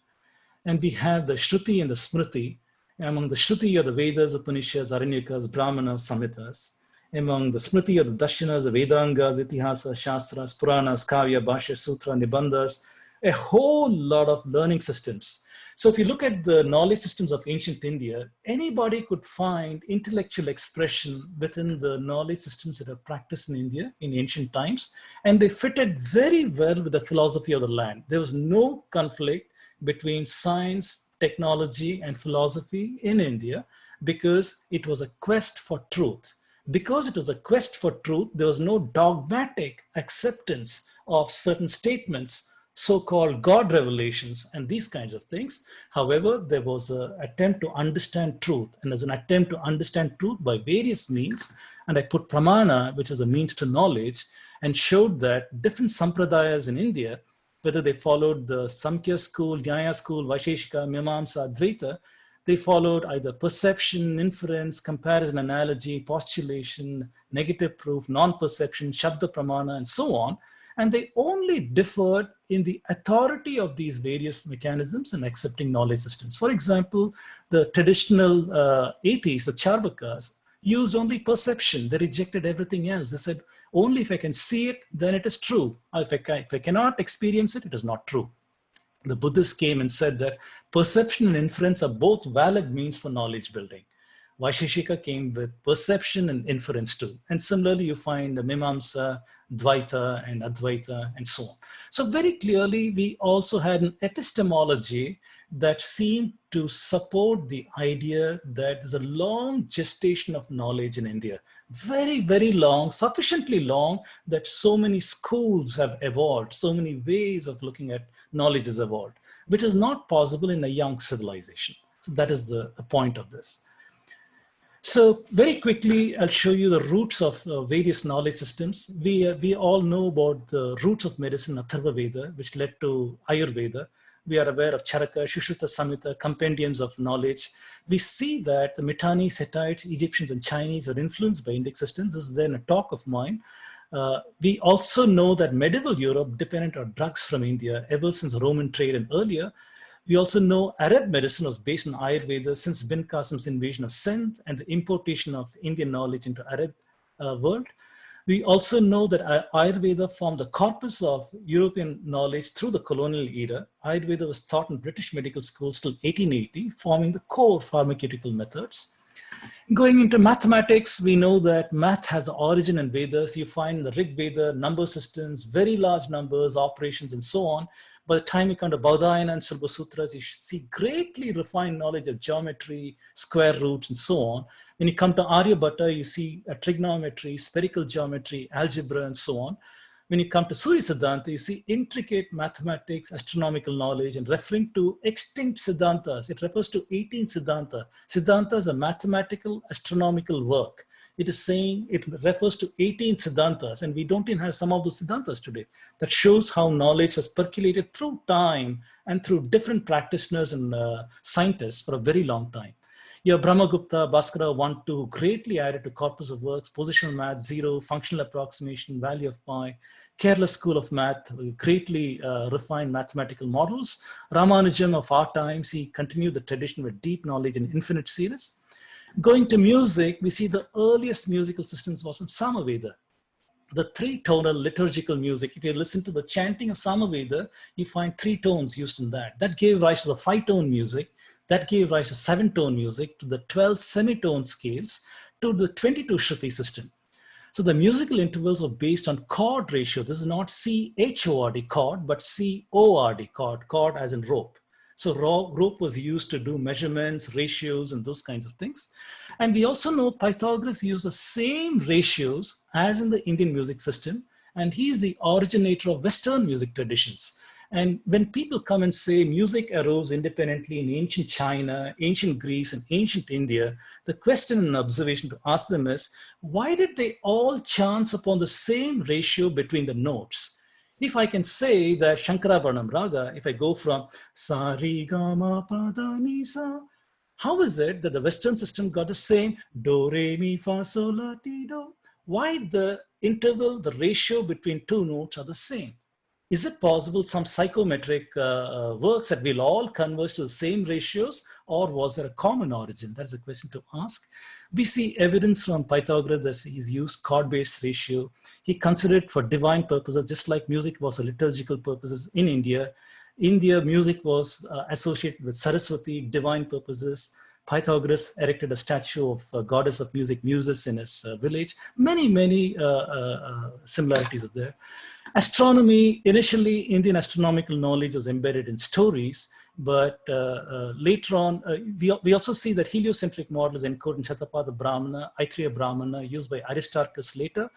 And we have the Shruti and the Smriti. Among the Shruti are the Vedas, Upanishads, Aranyakas, Brahmanas, Samhitas. Among the Smriti are the Darshanas, the Vedangas, Itihasas, Shastras, Puranas, Kavya, Bhashya, Sutra, Nibandhas, a whole lot of learning systems. So if you look at the knowledge systems of ancient India, anybody could find intellectual expression within the knowledge systems that are practiced in India in ancient times, and they fitted very well with the philosophy of the land. There was no conflict between science technology and philosophy in India because it was a quest for truth. Because it was a quest for truth, there was no dogmatic acceptance of certain statements, so-called God revelations and these kinds of things. However, there was an attempt to understand truth, and as an attempt to understand truth by various means, and I put pramana, which is a means to knowledge, and showed that different sampradayas in India, whether they followed the Samkhya school, Nyaya school, Vaisheshika, Mimamsa, Advaita, they followed either perception, inference, comparison, analogy, postulation, negative proof, non-perception, Shabda Pramana, and so on. And they only differed in the authority of these various mechanisms in accepting knowledge systems. For example, the traditional atheists, the Charvakas, used only perception. They rejected everything else. They said, only if I can see it, then it is true. If I cannot experience it, it is not true. The Buddhists came and said that perception and inference are both valid means for knowledge building. Vaisheshika came with perception and inference too. And similarly, you find Mimamsa, Dvaita, and Advaita, and so on. So very clearly, we also had an epistemology that seemed to support the idea that there's a long gestation of knowledge in India. Very, very long, sufficiently long that so many schools have evolved, so many ways of looking at knowledge has evolved, which is not possible in a young civilization. So that is the point of this. So very quickly, I'll show you the roots of various knowledge systems. We all know about the roots of medicine, Atharva Veda, which led to Ayurveda. We are aware of Charaka, Shushruta Samhita, compendiums of knowledge. We see that the Mitannis, Hittites, Egyptians, and Chinese are influenced by Indic systems. This is then a talk of mine. We also know that medieval Europe depended on drugs from India ever since Roman trade and earlier. We also know Arab medicine was based on Ayurveda since Bin Qasim's invasion of Sindh and the importation of Indian knowledge into Arab world. We also know that Ayurveda formed the corpus of European knowledge through the colonial era. Ayurveda was taught in British medical schools till 1880, forming the core pharmaceutical methods. Going into mathematics, we know that math has the origin in Vedas. You find the Rig Veda, number systems, very large numbers, operations, and so on. By the time you come to Baudhayana and Sulba Sutras, you see greatly refined knowledge of geometry, square roots, and so on. When you come to Aryabhatta, you see trigonometry, spherical geometry, algebra, and so on. When you come to Surya Siddhanta, you see intricate mathematics, astronomical knowledge, and referring to extinct Siddhantas. It refers to 18 Siddhanta. Siddhanta is a mathematical, astronomical work. It is saying it refers to 18 Siddhantas, and we don't even have some of those Siddhantas today. That shows how knowledge has percolated through time and through different practitioners and scientists for a very long time. You have Brahmagupta, Bhaskara 1, 2, greatly added to corpus of works, positional math, zero, functional approximation, value of pi, Kerala School of Math, greatly refined mathematical models. Ramanujam of our times, he continued the tradition with deep knowledge in infinite series. Going to music, we see the earliest musical systems was in Samaveda. The three-tonal liturgical music, if you listen to the chanting of Samaveda, you find three tones used in that. That gave rise to the five-tone music. That gave rise to seven-tone music, to the 12 semitone scales, to the 22 Shruti system. So the musical intervals were based on chord ratio. This is not C-H-O-R-D, chord, but C-O-R-D, chord, chord as in rope. So rope was used to do measurements, ratios, and those kinds of things. And we also know Pythagoras used the same ratios as in the Indian music system, and he's the originator of Western music traditions. And when people come and say music arose independently in ancient China, ancient Greece, and ancient India, the question and observation to ask them is, why did they all chance upon the same ratio between the notes? If I can say that Shankarabharanam Raga, if I go from Sa Ri Ga Ma Pa Da Ni Sa, how is it that the Western system got the same Do Re Mi Fa Sol La Ti Do? Why the interval, the ratio between two notes are the same? Is it possible some psychometric works that will all converge to the same ratios, or was there a common origin? That's a question to ask. We see evidence from Pythagoras that he's used chord-based ratio. He considered it for divine purposes, just like music was for liturgical purposes in India. India, music was associated with Saraswati, divine purposes. Pythagoras erected a statue of goddess of music, Muses, in his village. Many similarities are there. Astronomy, initially Indian astronomical knowledge was embedded in stories, but later on, we also see that heliocentric models encoded in Shatapada Brahmana, Aithreya Brahmana, used by Aristarchus later.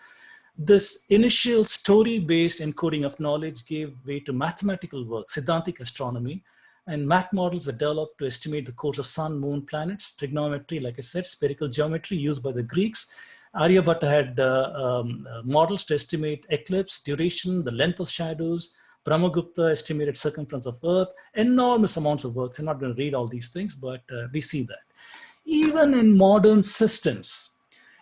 This initial story-based encoding of knowledge gave way to mathematical work, Siddhantic astronomy, and math models were developed to estimate the course of sun, moon, planets, trigonometry, like I said, spherical geometry used by the Greeks. Aryabhatta had models to estimate eclipse, duration, the length of shadows. Brahmagupta estimated circumference of Earth, enormous amounts of works. I'm not going to read all these things, but we see that. Even in modern systems,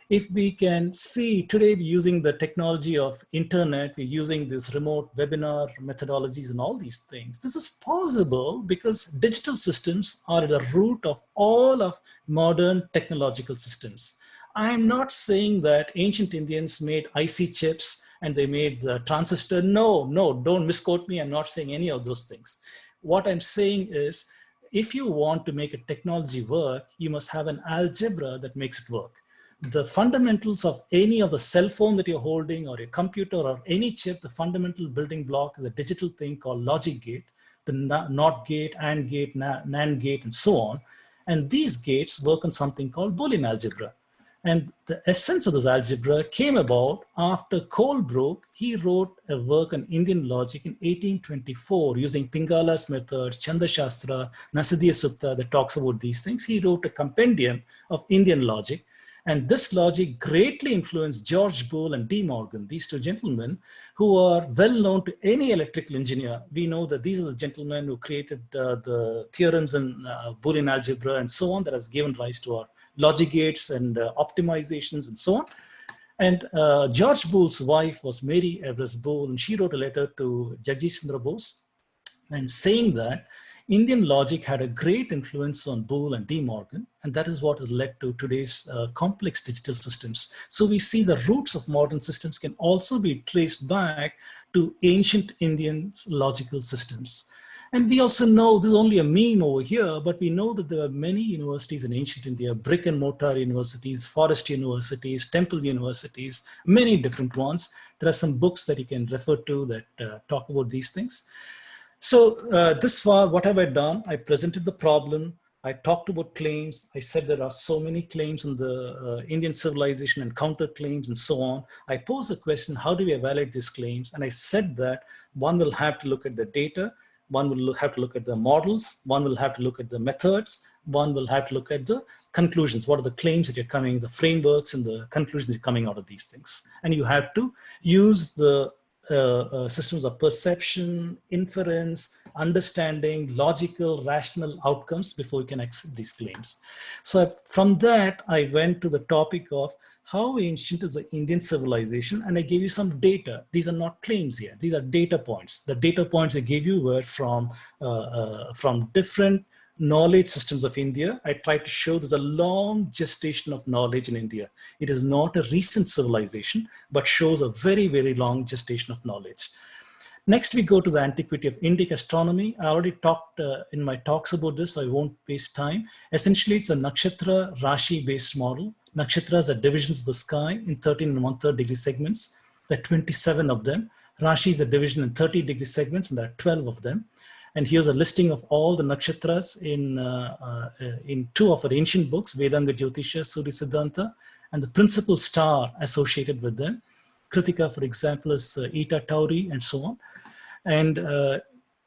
if we can see today using the technology of internet, we're using this remote webinar methodologies and all these things. This is possible because digital systems are at the root of all of modern technological systems. I'm not saying that ancient Indians made IC chips and they made the transistor. No, don't misquote me. I'm not saying any of those things. What I'm saying is, if you want to make a technology work, you must have an algebra that makes it work. The fundamentals of any of the cell phone that you're holding or your computer or any chip, the fundamental building block is a digital thing called logic gate, the NOT gate, AND gate, NAND gate, and so on. And these gates work on something called Boolean algebra. And the essence of this algebra came about after Colebrook. He wrote a work on Indian logic in 1824 using Pingala's methods, Chanda Shastra, Nasidiya Sutta that talks about these things. He wrote a compendium of Indian logic. And this logic greatly influenced George Boole and De Morgan, these two gentlemen who are well known to any electrical engineer. We know that these are the gentlemen who created the theorems in Boolean algebra and so on that has given rise to our logic gates and optimizations and so on. And George Boole's wife was Mary Everest Boole, and she wrote a letter to Jagdish Chandra Bose and saying that Indian logic had a great influence on Boole and De Morgan, and that is what has led to today's complex digital systems. So we see the roots of modern systems can also be traced back to ancient Indian logical systems. And we also know, this is only a meme over here, but we know that there are many universities in ancient India, brick and mortar universities, forest universities, temple universities, many different ones. There are some books that you can refer to that talk about these things. So this far, what have I done? I presented the problem. I talked about claims. I said there are so many claims in the Indian civilization and counterclaims and so on. I posed a question, how do we evaluate these claims? And I said that one will have to look at the data. One will have to look at the models. One will have to look at the methods. One will have to look at the conclusions. What are the claims that you're coming, the frameworks and the conclusions that are coming out of these things. And you have to use the systems of perception, inference, understanding, logical, rational outcomes before you can accept these claims. So from that, I went to the topic of how ancient is the Indian civilization, and I gave you some data. These are not claims here. These are data points. The data points I gave you were from different knowledge systems of India. I tried to show there's a long gestation of knowledge in India. It is not a recent civilization, but shows a very, very long gestation of knowledge. Next, we go to the Antiquity of Indic astronomy. I already talked in my talks about this, so I won't waste time. Essentially, it's a nakshatra Rashi-based model. Nakshatras are divisions of the sky in 13 1/3 degree segments. There are 27 of them. Rashi is a division in 30 degree segments, and there are 12 of them. And here's a listing of all the nakshatras in two of our ancient books, Vedanga Jyotisha, Surya Siddhanta, and the principal star associated with them. Kritika, for example, is Eta Tauri, and so on. And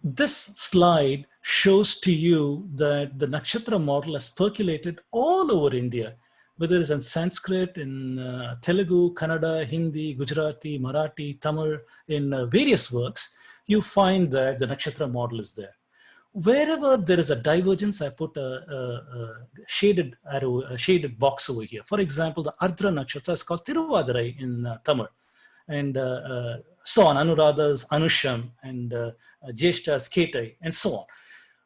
this slide shows to you that the nakshatra model has percolated all over India, whether it's in Sanskrit, in Telugu, Kannada, Hindi, Gujarati, Marathi, Tamil, in various works, you find that the nakshatra model is there. Wherever there is a divergence, I put a shaded arrow, a shaded box over here. For example, the Ardra nakshatra is called Tiruvadirai in Tamil. And so on, Anuradha's Anusham, and Jeshta's Ketai, and so on.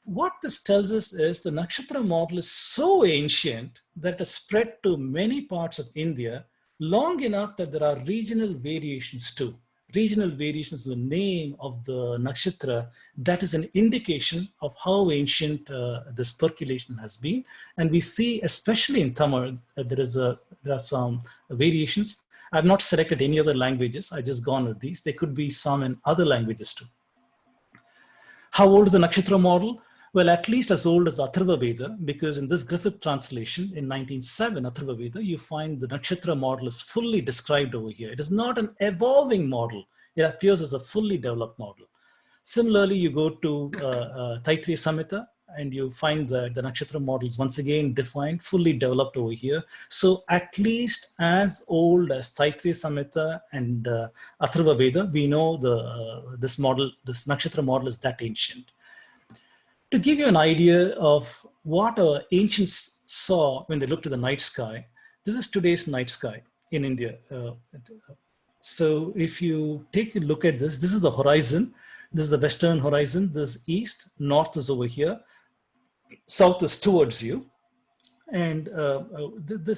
What this tells us is the nakshatra model is so ancient that it has spread to many parts of India long enough that there are regional variations too. regional variations in the name of the nakshatra, that is an indication of how ancient this percolation has been. And we see, especially in Tamil, there are some variations. I've not selected any other languages. I just gone with these. There could be some in other languages too. How old is the nakshatra model? Well, at least as old as the Atharva Veda, because in this Griffith translation in 1907 Atharva Veda, you find the nakshatra model is fully described over here. It is not an evolving model. It appears as a fully developed model. Similarly, you go to Taittiriya Samhita and you find that the nakshatra models once again defined, fully developed over here. So at least as old as Taittiriya Samhita and Atharva Veda, we know this nakshatra model is that ancient. To give you an idea of what our ancients saw when they looked at the night sky, this is today's night sky in India. So if you take a look at this is the horizon. This is the western horizon. This is east, north is over here, south is towards you. And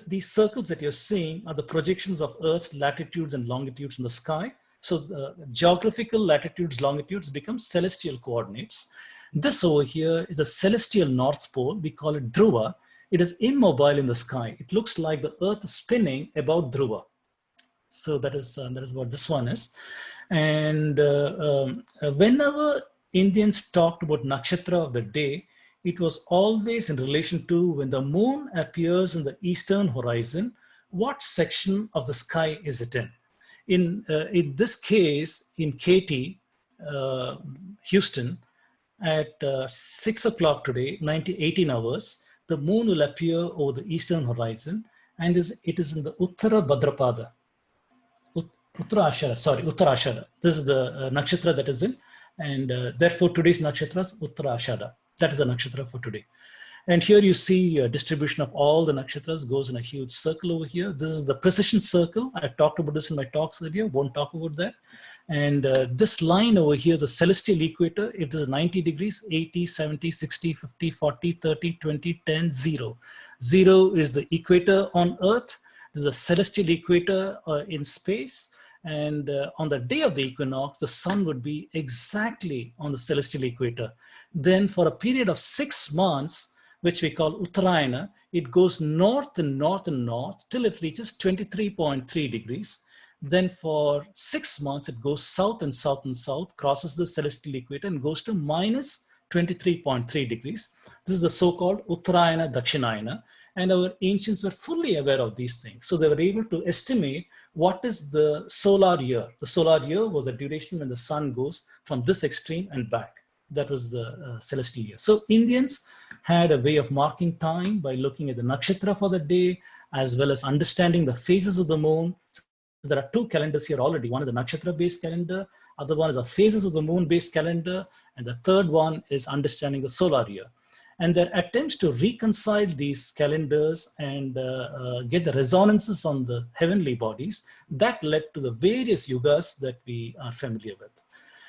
these circles that you're seeing are the projections of Earth's latitudes and longitudes in the sky. So geographical latitudes, longitudes become celestial coordinates. This over here is a celestial North Pole. We call it Dhruva. It is immobile in the sky. It looks like the Earth is spinning about Dhruva. So that is what this one is. And whenever Indians talked about nakshatra of the day, it was always in relation to when the moon appears in the eastern horizon, what section of the sky is it in? In this case, in KT, Houston, at 6 o'clock today, 18 hours, the moon will appear over the eastern horizon, and it is in the Uttara Bhadrapada. Uttarashada. This is the nakshatra that is in, and therefore today's nakshatra is Uttarashada. That is the nakshatra for today. And here you see a distribution of all the nakshatras goes in a huge circle over here. This is the precision circle. I talked about this in my talks earlier, won't talk about that. And this line over here, the celestial equator, if this is 90 degrees, 80, 70, 60, 50, 40, 30, 20, 10, 0. 0 is the equator on Earth. This is a celestial equator in space. And on the day of the equinox, the sun would be exactly on the celestial equator. Then for a period of 6 months, which we call Uttarayana, it goes north and north and north till it reaches 23.3 degrees. Then for 6 months, it goes south and south and south, crosses the celestial equator and goes to minus 23.3 degrees. This is the so-called Uttarayana Dakshinayana. And our ancients were fully aware of these things. So they were able to estimate what is the solar year. The solar year was the duration when the sun goes from this extreme and back. That was the celestial year. So Indians had a way of marking time by looking at the nakshatra for the day, as well as understanding the phases of the moon. So there are 2 calendars here already. One is a nakshatra-based calendar. Other one is a phases of the moon-based calendar. And the third one is understanding the solar year. And their attempts to reconcile these calendars and get the resonances on the heavenly bodies, that led to the various yugas that we are familiar with.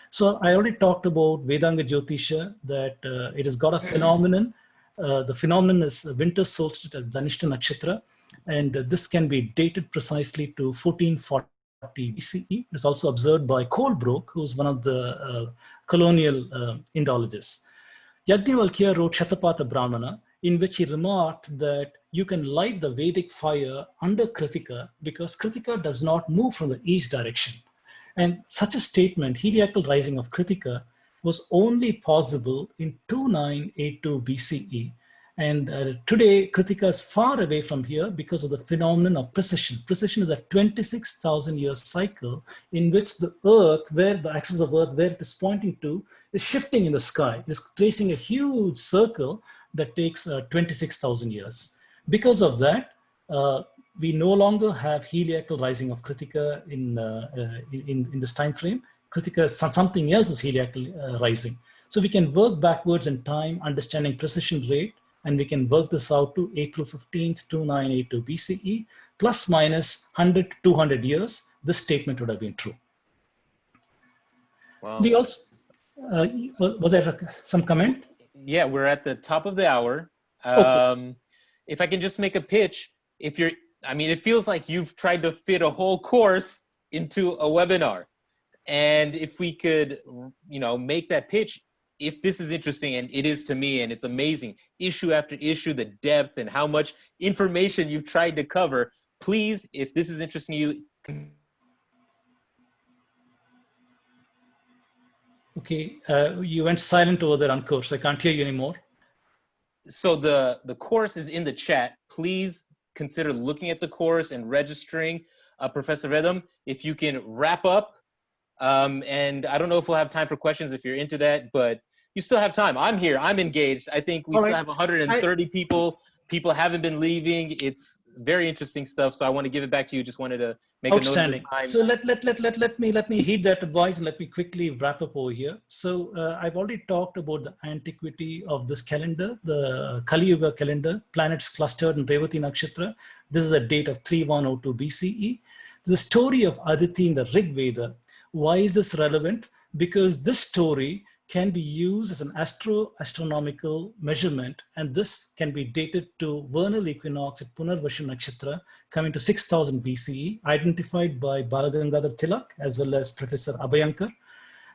So I already talked about Vedanga Jyotisha, that it has got a phenomenon. The phenomenon is winter solstice at Dhanishta Nakshatra, and this can be dated precisely to 1440 BCE. It's also observed by Colebrook, who's one of the colonial Indologists. Yajnavalkya wrote Shatapatha Brahmana, in which he remarked that you can light the Vedic fire under Kritika because Kritika does not move from the east direction. And such a statement, heliacal rising of Kritika, was only possible in 2982 BCE. And today, Kritika is far away from here because of the phenomenon of precession. Precession is a 26,000 year cycle in which the Earth, where the axis of Earth, where it is pointing to, is shifting in the sky. It is tracing a huge circle that takes 26,000 years. Because of that, we no longer have heliacal rising of Kritika in this time frame. Kritika, something else is heliacal rising. So we can work backwards in time, understanding precession rate, and we can work this out to April 15th, 2982 BCE, plus minus 100 to 200 years. This statement would have been true. Wow. We also, was there some comment? Yeah, we're at the top of the hour. Okay. If I can just make a pitch, it feels like you've tried to fit a whole course into a webinar. And if we could, make that pitch, if this is interesting, and it is to me, and it's amazing, issue after issue, the depth and how much information you've tried to cover, please, if this is interesting to you. Okay, you went silent over there, Ankur, so I can't hear you anymore. So the course is in the chat. Please consider looking at the course and registering. Professor Vedam, if you can wrap up, and I don't know if we'll have time for questions if you're into that, but you still have time. I'm here, I'm engaged. I think we still have 130 people. People haven't been leaving. It's very interesting stuff. So I want to give it back to you. Just wanted to make Outstanding. a note of the time. So let me heed that advice and let me quickly wrap up over here. So I've already talked about the antiquity of this calendar, the Kali Yuga calendar, planets clustered in Revati Nakshatra. This is a date of 3102 BCE. The story of Aditi in the Rig Veda. Why is this relevant? Because this story can be used as an astronomical measurement, and this can be dated to vernal equinox at Punarvashu Nakshatra, coming to 6000 BCE, identified by Balagangadhar Tilak as well as Professor Abhyankar.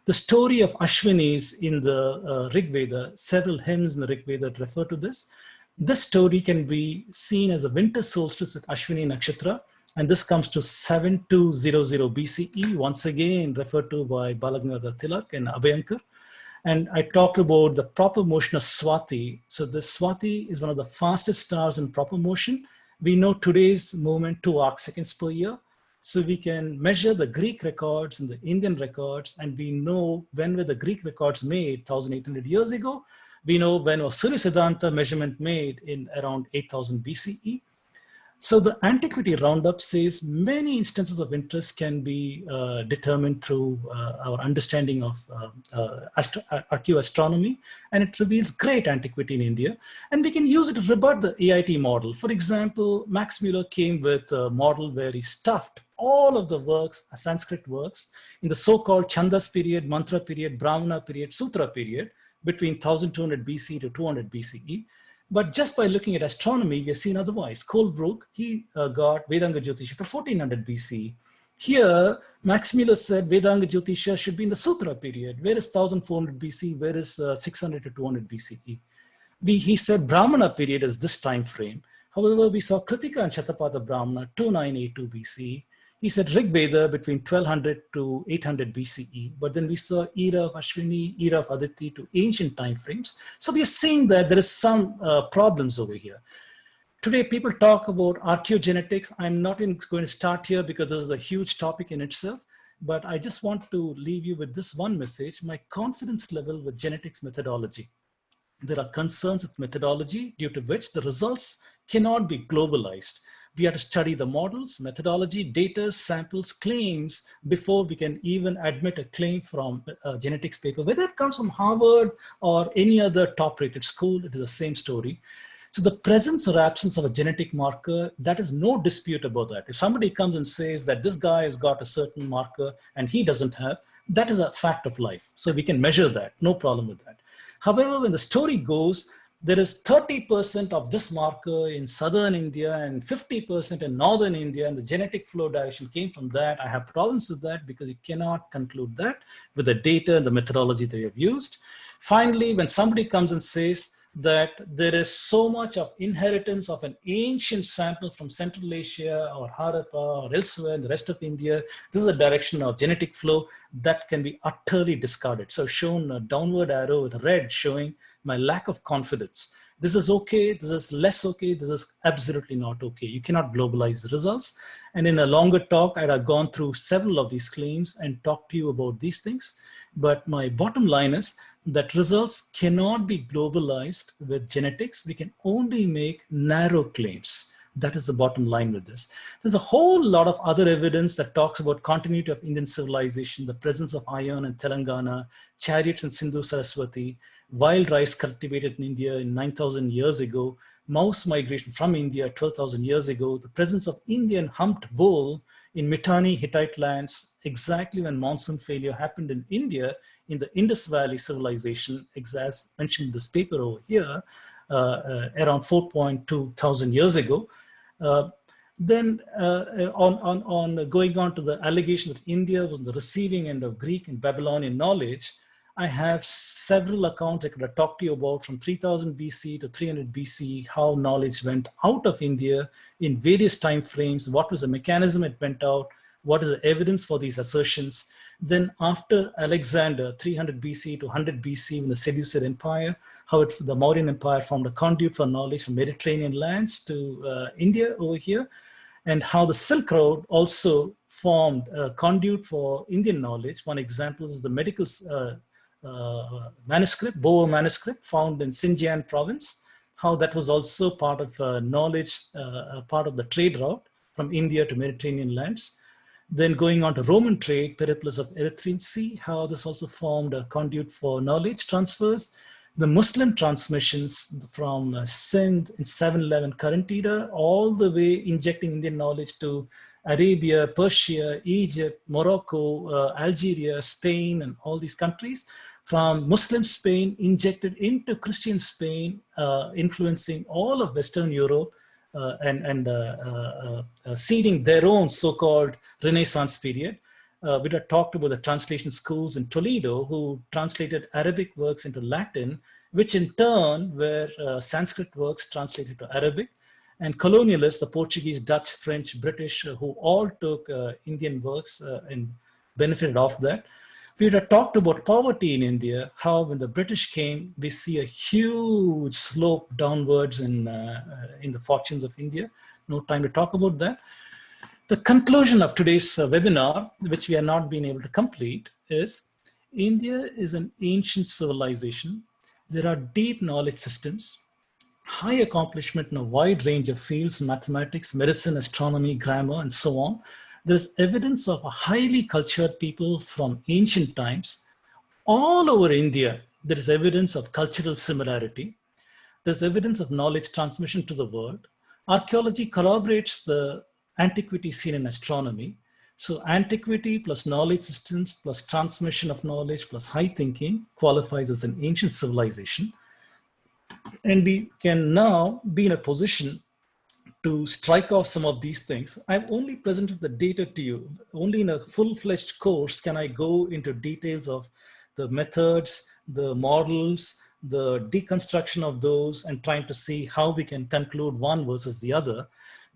The story of Ashwinis in the Rig Veda, several hymns in the Rig Veda refer to this. This story can be seen as a winter solstice at Ashwini Nakshatra, and this comes to 7200 BCE, once again referred to by Balagangadhar Tilak and Abhyankar. And I talked about the proper motion of Swati. So the Swati is one of the fastest stars in proper motion. We know today's movement 2 arcseconds per year. So we can measure the Greek records and the Indian records, and we know when were the Greek records made 1800 years ago. We know when was Surya Siddhanta measurement made in around 8000 BCE. So the Antiquity Roundup says many instances of interest can be determined through our understanding of archaeoastronomy, and it reveals great antiquity in India. And we can use it to rebut the AIT model. For example, Max Muller came with a model where he stuffed all of the works, Sanskrit works, in the so-called Chandas period, Mantra period, Brahmana period, Sutra period, between 1200 BC to 200 BCE. But just by looking at astronomy, we have seen otherwise. Colebrook, he got Vedanga Jyotisha to 1400 BC. Here, Max Muller said Vedanga Jyotisha should be in the Sutra period. Where is 1400 BC? Where is 600 to 200 BCE? He said Brahmana period is this time frame. However, we saw Kritika and Shatapada Brahmana 2982 BC. He said Rig Veda between 1200 to 800 BCE, but then we saw era of Ashwini, era of Aditi to ancient time frames. So we are seeing that there is some problems over here. Today, people talk about archaeogenetics. I'm not going to start here because this is a huge topic in itself, but I just want to leave you with this one message, my confidence level with genetics methodology. There are concerns with methodology due to which the results cannot be globalized. We have to study the models, methodology, data, samples, claims before we can even admit a claim from a genetics paper. Whether it comes from Harvard or any other top-rated school, it is the same story. So the presence or absence of a genetic marker, that is no dispute about that. If somebody comes and says that this guy has got a certain marker and he doesn't have, that is a fact of life. So we can measure that, no problem with that. However, when the story goes, there is 30% of this marker in southern India and 50% in northern India, and the genetic flow direction came from that. I have problems with that because you cannot conclude that with the data and the methodology that you have used. Finally, when somebody comes and says that there is so much of inheritance of an ancient sample from Central Asia or Harappa or elsewhere in the rest of India, this is a direction of genetic flow that can be utterly discarded. So I've shown a downward arrow with red showing my lack of confidence. This is okay, this is less okay, this is absolutely not okay. You cannot globalize the results. And in a longer talk, I'd have gone through several of these claims and talked to you about these things. But my bottom line is that results cannot be globalized with genetics. We can only make narrow claims. That is the bottom line with this. There's a whole lot of other evidence that talks about continuity of Indian civilization, the presence of iron in Telangana, chariots in Sindhu Saraswati, wild rice cultivated in India in 9,000 years ago, mouse migration from India 12,000 years ago, the presence of Indian humped bull in Mitanni Hittite lands, exactly when monsoon failure happened in India in the Indus Valley civilization, as mentioned in this paper over here, around 4.2 thousand years ago. Then on going on to the allegation that India was on the receiving end of Greek and Babylonian knowledge, I have several accounts I could have talked to you about from 3000 BC to 300 BC, how knowledge went out of India in various time frames, what was the mechanism it went out, what is the evidence for these assertions. Then after Alexander, 300 BC to 100 BC, in the Seleucid Empire, how the Mauryan Empire formed a conduit for knowledge from Mediterranean lands to India over here, and how the Silk Road also formed a conduit for Indian knowledge. One example is the medical manuscript, Boer manuscript found in Xinjiang province, how that was also part of knowledge, part of the trade route from India to Mediterranean lands. Then going on to Roman trade, Periplus of Erythraean Sea, how this also formed a conduit for knowledge transfers. The Muslim transmissions from Sindh in 711 current era, all the way injecting Indian knowledge to Arabia, Persia, Egypt, Morocco, Algeria, Spain, and all these countries. From Muslim Spain injected into Christian Spain, influencing all of Western Europe, and seeding their own so-called Renaissance period. We had talked about the translation schools in Toledo who translated Arabic works into Latin, which in turn were Sanskrit works translated to Arabic. And colonialists, the Portuguese, Dutch, French, British, who all took Indian works and benefited off that. We had talked about poverty in India, how when the British came, we see a huge slope downwards in the fortunes of India. No time to talk about that. The conclusion of today's webinar, which we have not been able to complete, is India is an ancient civilization. There are deep knowledge systems, high accomplishment in a wide range of fields, mathematics, medicine, astronomy, grammar, and so on. There's evidence of a highly cultured people from ancient times. All over India, there is evidence of cultural similarity. There's evidence of knowledge transmission to the world. Archaeology corroborates the antiquity seen in astronomy. So antiquity plus knowledge systems plus transmission of knowledge plus high thinking qualifies as an ancient civilization. And we can now be in a position to strike off some of these things. I've only presented the data to you. Only in a full-fledged course can I go into details of the methods, the models, the deconstruction of those, and trying to see how we can conclude one versus the other.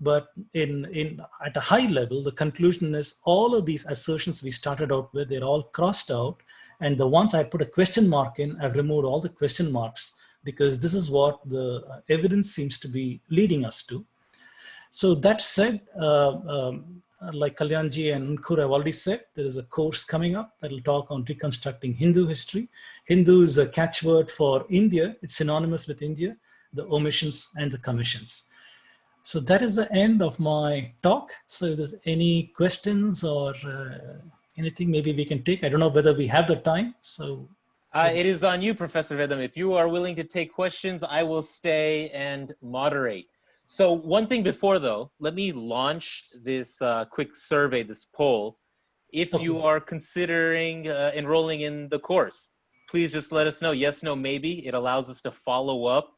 But at a high level, the conclusion is all of these assertions we started out with, they're all crossed out. And the ones I put a question mark in, I've removed all the question marks because this is what the evidence seems to be leading us to. So that said, like Kalyanji and Ankur have already said, there is a course coming up that will talk on reconstructing Hindu history. Hindu is a catchword for India. It's synonymous with India, the omissions and the commissions. So that is the end of my talk. So if there's any questions or anything maybe we can take, I don't know whether we have the time. So it is on you, Professor Vedam. If you are willing to take questions, I will stay and moderate. So one thing before though, let me launch this quick survey, this poll. If you are considering enrolling in the course, please just let us know, yes, no, maybe. It allows us to follow up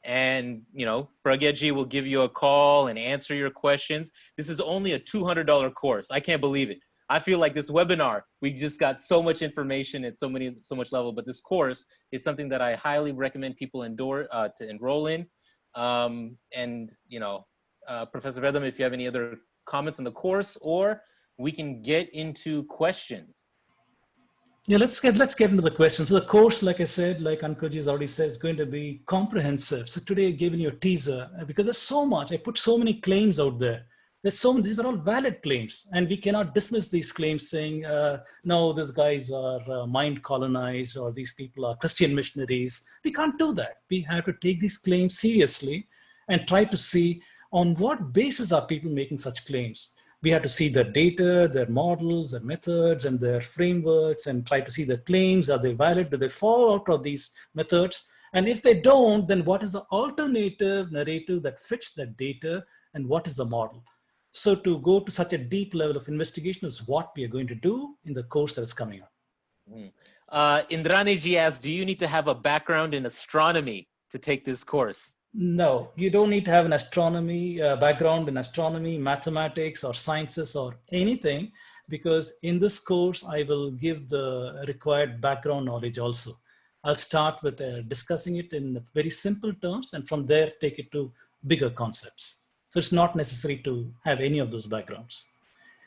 and, you know, Pragyaji will give you a call and answer your questions. This is only a $200 course. I can't believe it. I feel like this webinar, we just got so much information at so much level, but this course is something that I highly recommend people to enroll in. And, you know, Professor Vedam, if you have any other comments on the course, or we can get into questions. Yeah, let's get into the questions. So the course, like I said, like Ankurji has already said, is going to be comprehensive. So today, I've given you a teaser because there's so much. I put so many claims out there. There's so many, these are all valid claims, and we cannot dismiss these claims saying, no, these guys are mind colonized or these people are Christian missionaries. We can't do that. We have to take these claims seriously and try to see on what basis are people making such claims. We have to see their data, their models, their methods, and their frameworks, and try to see the claims. Are they valid? Do they fall out of these methods? And if they don't, then what is the alternative narrative that fits that data, and what is the model? So to go to such a deep level of investigation is what we are going to do in the course that is coming up. Indrani ji asked, do you need to have a background in astronomy to take this course? No, you don't need to have an astronomy background in astronomy, mathematics, or sciences or anything, because in this course, I will give the required background knowledge also. I'll start with discussing it in very simple terms, and from there, take it to bigger concepts. So it's not necessary to have any of those backgrounds.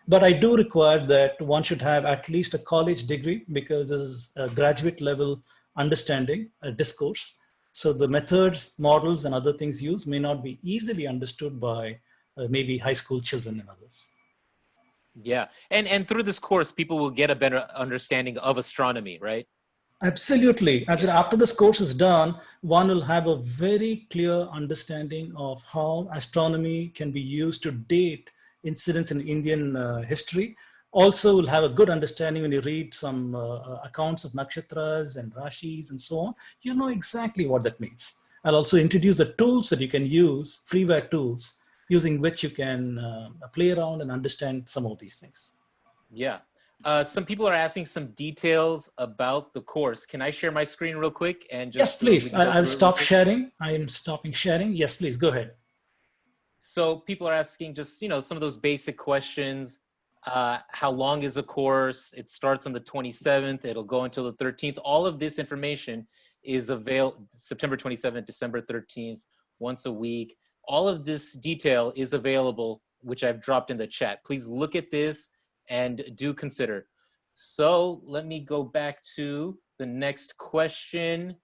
But I do require that one should have at least a college degree, because this is a graduate level understanding, a discourse. So the methods, models, and other things used may not be easily understood by maybe high school children and others. Yeah, and through this course, people will get a better understanding of astronomy, right? Absolutely. Yeah. After this course is done, one will have a very clear understanding of how astronomy can be used to date incidents in Indian history. Also, will have a good understanding when you read some accounts of nakshatras and rashis and so on. You know exactly what that means. I'll also introduce the tools that you can use, freeware tools, using which you can play around and understand some of these things. Yeah. Some people are asking some details about the course. Can I share my screen real quick and just? Yes, please. I'll stop sharing. I am stopping sharing. Yes, please go ahead. So people are asking just, some of those basic questions. How long is the course? It starts on the 27th. It'll go until the 13th. All of this information is available September 27th, December 13th, once a week. All of this detail is available, which I've dropped in the chat. Please look at this and do consider. So let me go back to the next question.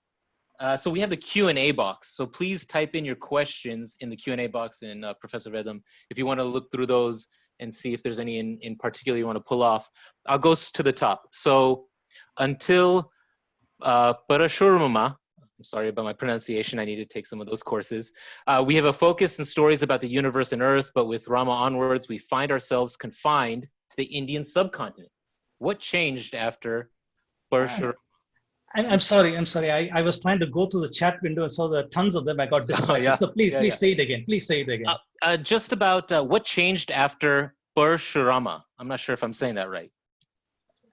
So we have the Q&A box. So please type in your questions in the Q&A box, in Professor Vedam, if you want to look through those and see if there's any in particular you want to pull off. I'll go to the top. So until Parashurama, I'm sorry about my pronunciation, I need to take some of those courses. We have a focus and stories about the universe and Earth, but with Rama onwards, we find ourselves confined to the Indian subcontinent. What changed after Parashurama? I'm sorry. I was trying to go to the chat window and saw the tons of them. I got distracted. Yeah. So please say it again. Please say it again. Just about what changed after Parashurama. I'm not sure if I'm saying that right.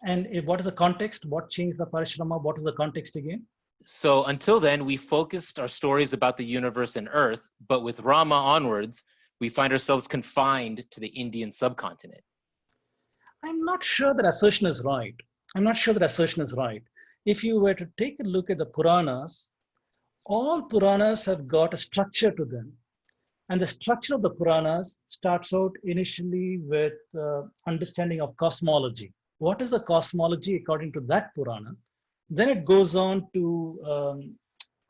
And what is the context? What changed the Parashurama? What is the context again? So until then, we focused our stories about the universe and Earth, but with Rama onwards, we find ourselves confined to the Indian subcontinent. I'm not sure that assertion is right. If you were to take a look at the Puranas, all Puranas have got a structure to them. And the structure of the Puranas starts out initially with understanding of cosmology. What is the cosmology according to that Purana? Then it goes on to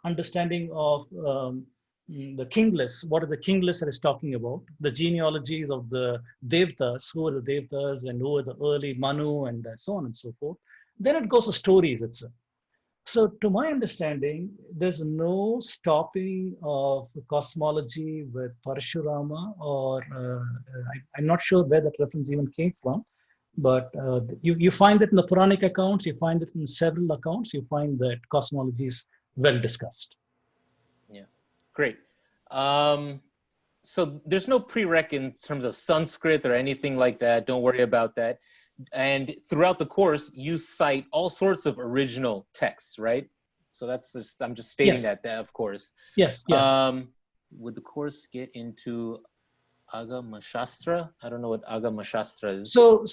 understanding of the king list. What are the king lists that is talking about? The genealogies of the Devtas, who are the Devtas and who are the early Manu and so on and so forth. Then it goes to stories itself. So to my understanding, there's no stopping of cosmology with Parashurama, or I'm not sure where that reference even came from, but you find that in the Puranic accounts, you find it in several accounts, you find that cosmology is well discussed. Yeah, great. So there's no prereq in terms of Sanskrit or anything like that. Don't worry about that. And throughout the course, you cite all sorts of original texts, right? So that's just, I'm just stating that, of course. Yes. Would the course get into Agama Shastra? I don't know what Agama Shastra is. So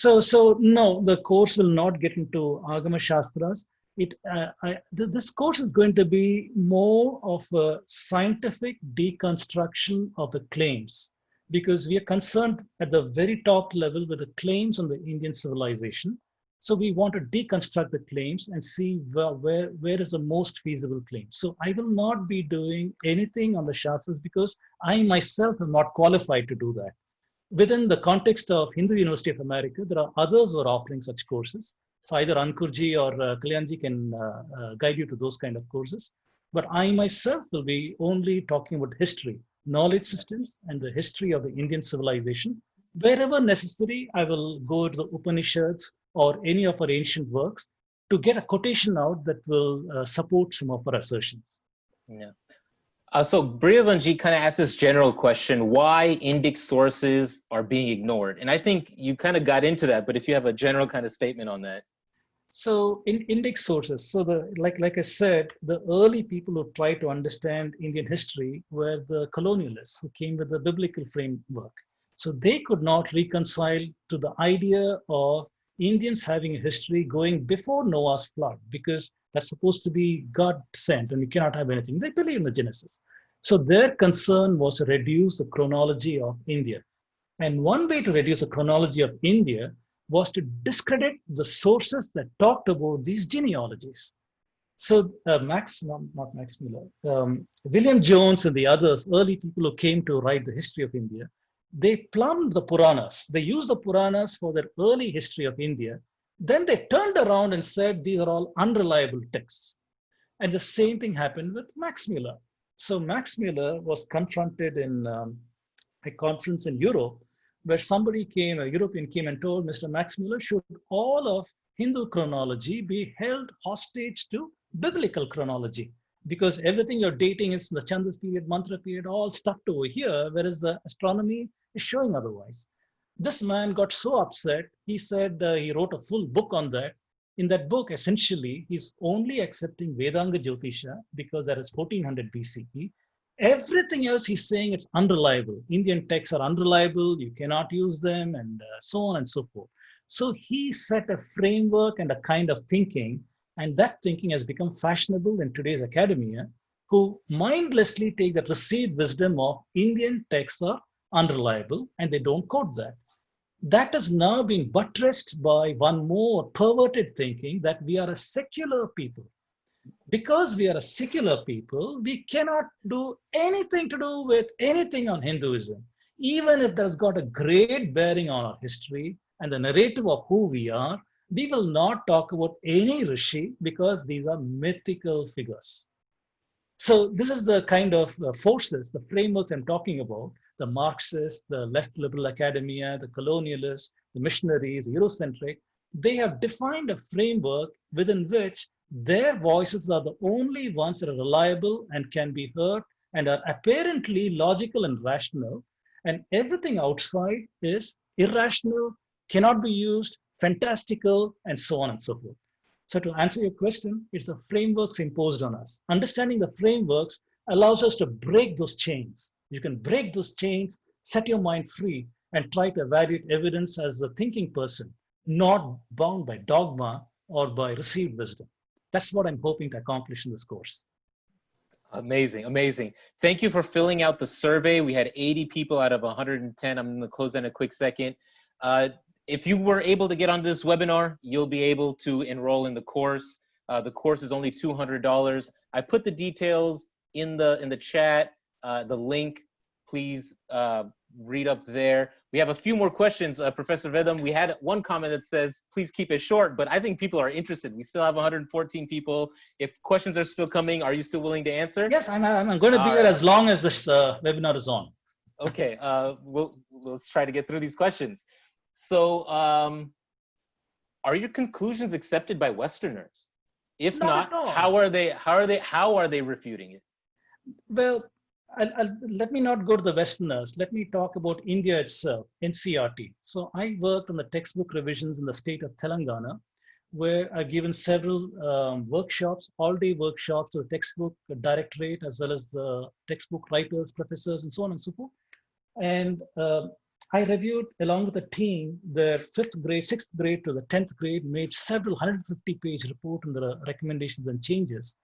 no, the course will not get into Agama Shastras. This course is going to be more of a scientific deconstruction of the claims, because we are concerned at the very top level with the claims on the Indian civilization. So we want to deconstruct the claims and see where is the most feasible claim. So I will not be doing anything on the Shastras, because I myself am not qualified to do that. Within the context of Hindu University of America, there are others who are offering such courses. So either Ankurji or Kalyanji can guide you to those kind of courses. But I myself will be only talking about history, knowledge systems, and the history of the Indian civilization. Wherever necessary, I will go to the Upanishads or any of our ancient works to get a quotation out that will support some of our assertions. Yeah. So Briyavanji kind of asked this general question, why Indic sources are being ignored? And I think you kind of got into that, but if you have a general kind of statement on that. So in index sources, so like I said, the early people who tried to understand Indian history were the colonialists who came with the biblical framework. So they could not reconcile to the idea of Indians having a history going before Noah's flood, because that's supposed to be God sent and you cannot have anything. They believe in the Genesis. So their concern was to reduce the chronology of India. And one way to reduce the chronology of India was to discredit the sources that talked about these genealogies. So not Max Miller, William Jones and the others, early people who came to write the history of India, they plumbed the Puranas. They used the Puranas for their early history of India. Then they turned around and said, these are all unreliable texts. And the same thing happened with Max Muller. So Max Muller was confronted in a conference in Europe where somebody came, a European came and told Mr. Max Muller, should all of Hindu chronology be held hostage to biblical chronology? Because everything you're dating is the Chandas period, Mantra period, all stuck over here, whereas the astronomy is showing otherwise. This man got so upset, he said he wrote a full book on that. In that book, essentially, he's only accepting Vedanga Jyotisha because that is 1400 BCE. Everything else he's saying it's unreliable. Indian texts are unreliable, you cannot use them, and so on and so forth. So he set a framework and a kind of thinking, and that thinking has become fashionable in today's academia, who mindlessly take the received wisdom of Indian texts are unreliable, and they don't quote that. That is now being buttressed by one more perverted thinking that we are a secular people. Because we are a secular people, we cannot do anything to do with anything on Hinduism, even if that's got a great bearing on our history and the narrative of who we are. We will not talk about any rishi because these are mythical figures. So this is the kind of forces, the frameworks I'm talking about, the Marxists, the left liberal academia, the colonialists, the missionaries, the Eurocentric. They have defined a framework within which their voices are the only ones that are reliable and can be heard and are apparently logical and rational. And everything outside is irrational, cannot be used, fantastical, and so on and so forth. So to answer your question, it's the frameworks imposed on us. Understanding the frameworks allows us to break those chains. You can break those chains, set your mind free, and try to evaluate evidence as a thinking person, not bound by dogma or by received wisdom. That's what I'm hoping to accomplish in this course. Amazing, amazing. Thank you for filling out the survey. We had 80 people out of 110. I'm going to close that in a quick second. If you were able to get on this webinar, you'll be able to enroll in the course. The course is only $200. I put the details in the chat, the link. Please read up there. We have a few more questions, Professor Vedam. We had one comment that says, please keep it short, but I think people are interested. We still have 114 people. If questions are still coming, are you still willing to answer? Yes, I'm going to be here as long as this webinar is on. Okay, let's try to get through these questions. So are your conclusions accepted by Westerners? If not, how are they refuting it? Well, let me not go to the Westerners. Let me talk about India itself, NCRT. So I worked on the textbook revisions in the state of Telangana, where I've given several workshops, all-day workshops to the textbook directorate, as well as the textbook writers, professors, and so on and so forth. And I reviewed, along with the team, their 5th grade, 6th grade to the 10th grade, made several 150-page report on the recommendations and changes.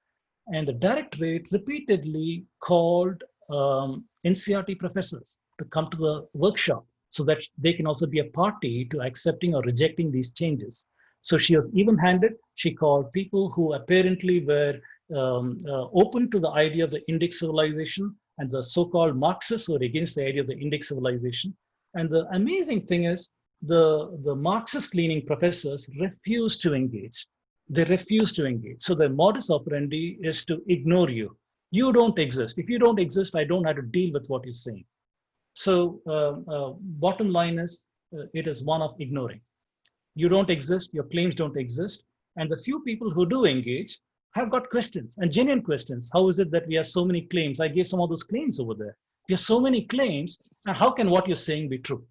And the directorate repeatedly called NCRT professors to come to the workshop so that they can also be a party to accepting or rejecting these changes. So she was even-handed. She called people who apparently were open to the idea of the Indic civilization and the so-called Marxists who were against the idea of the Indic civilization. And the amazing thing is the Marxist-leaning professors refused to engage. They refuse to engage. So the modus operandi is to ignore you. You don't exist. If you don't exist, I don't have to deal with what you're saying. So bottom line is, it is one of ignoring. You don't exist, your claims don't exist. And the few people who do engage have got questions, and genuine questions. How is it that we have so many claims? I gave some of those claims over there. We have so many claims, and how can what you're saying be true?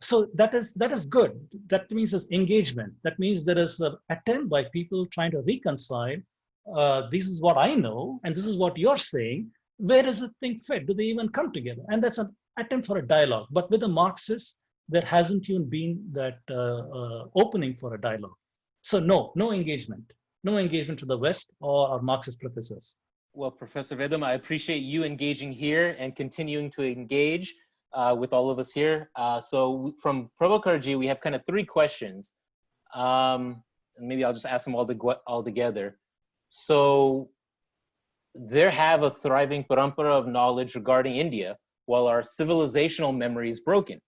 So that is good. That means there's engagement. That means there is an attempt by people trying to reconcile. This is what I know, and this is what you're saying. Where does the thing fit? Do they even come together? And that's an attempt for a dialogue. But with the Marxists, there hasn't even been that opening for a dialogue. So no engagement. No engagement to the West or our Marxist professors. Well, Professor Vedam, I appreciate you engaging here and continuing to engage with all of us here. So from Prabhakarji, we have kind of 3 questions. And maybe I'll just ask them all together. So there have a thriving parampara of knowledge regarding India, while our civilizational memory is broken.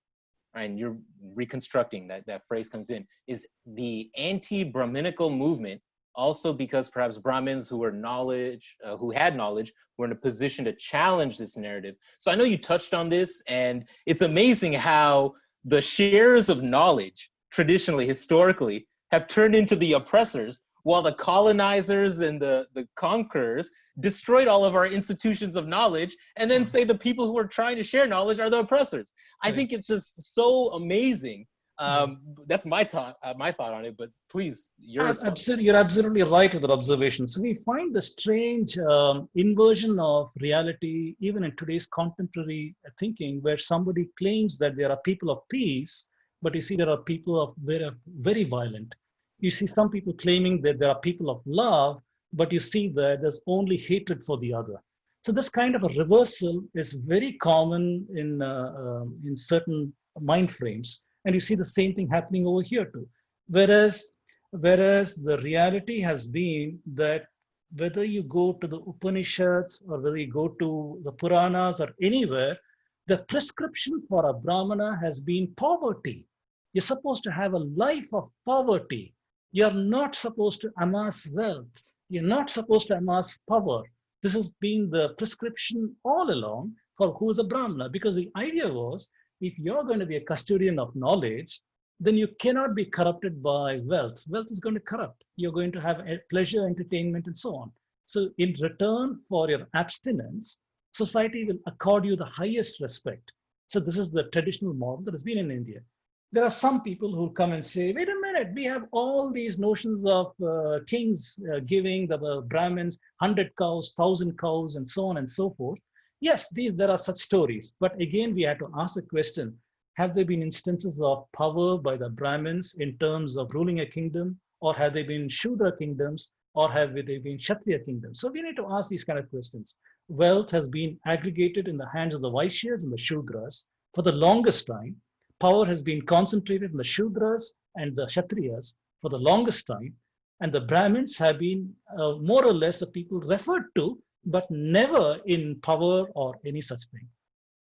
And you're reconstructing, that phrase comes in. Is the anti-Brahminical movement also because perhaps Brahmins who had knowledge, were in a position to challenge this narrative? So I know you touched on this, and it's amazing how the shares of knowledge, traditionally, historically, have turned into the oppressors, while the colonizers and the conquerors destroyed all of our institutions of knowledge, and then say the people who are trying to share knowledge are the oppressors. I think it's just so amazing. That's my thought on it, but please, you're absolutely right with that observation. So we find the strange inversion of reality even in today's contemporary thinking, where somebody claims that there are people of peace, but you see there are people of very violent. You see some people claiming that there are people of love, but you see that there's only hatred for the other. So this kind of a reversal is very common in certain mind frames. And you see the same thing happening over here too. Whereas the reality has been that whether you go to the Upanishads or whether you go to the Puranas or anywhere, the prescription for a Brahmana has been poverty. You're supposed to have a life of poverty. You're not supposed to amass wealth. You're not supposed to amass power. This has been the prescription all along for who is a Brahmana, because the idea was, if you're going to be a custodian of knowledge, then you cannot be corrupted by wealth. Wealth is going to corrupt. You're going to have pleasure, entertainment, and so on. So in return for your abstinence, society will accord you the highest respect. So this is the traditional model that has been in India. There are some people who come and say, wait a minute, we have all these notions of kings giving the Brahmins 100 cows, 1,000 cows, and so on and so forth. Yes, there are such stories. But again, we have to ask the question, have there been instances of power by the Brahmins in terms of ruling a kingdom? Or have they been Shudra kingdoms? Or have they been Kshatriya kingdoms? So we need to ask these kind of questions. Wealth has been aggregated in the hands of the Vaishyas and the Shudras for the longest time. Power has been concentrated in the Shudras and the Kshatriyas for the longest time. And the Brahmins have been more or less the people referred to, but never in power or any such thing.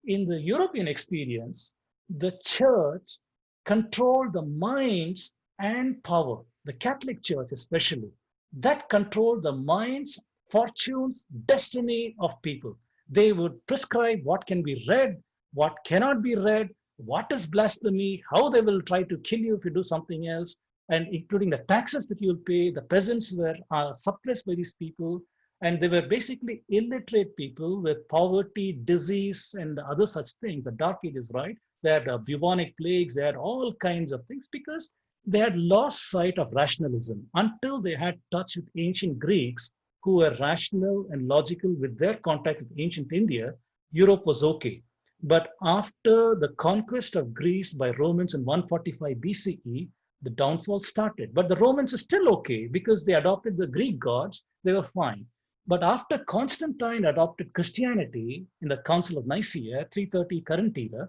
In the European experience, the church controlled the minds and power, the Catholic Church especially, that controlled the minds, fortunes, destiny of people. They would prescribe what can be read, what cannot be read, what is blasphemy, how they will try to kill you if you do something else, and including the taxes that you will pay. The peasants were suppressed by these people, and they were basically illiterate people with poverty, disease, and other such things. The Dark Ages, right? They had bubonic plagues, they had all kinds of things because they had lost sight of rationalism until they had touch with ancient Greeks who were rational and logical with their contact with ancient India. Europe was okay. But after the conquest of Greece by Romans in 145 BCE, the downfall started. But the Romans were still okay because they adopted the Greek gods, they were fine. But after Constantine adopted Christianity in the Council of Nicaea, 330 current era,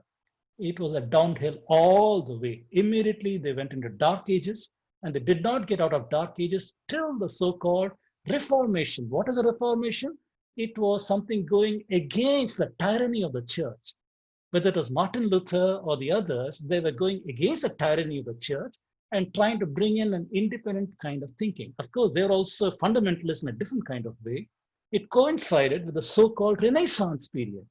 it was a downhill all the way. Immediately they went into Dark Ages, and they did not get out of Dark Ages till the so-called Reformation. What is a Reformation? It was something going against the tyranny of the church. Whether it was Martin Luther or the others, they were going against the tyranny of the church and trying to bring in an independent kind of thinking. Of course, they were also fundamentalists in a different kind of way. It coincided with the so-called Renaissance period.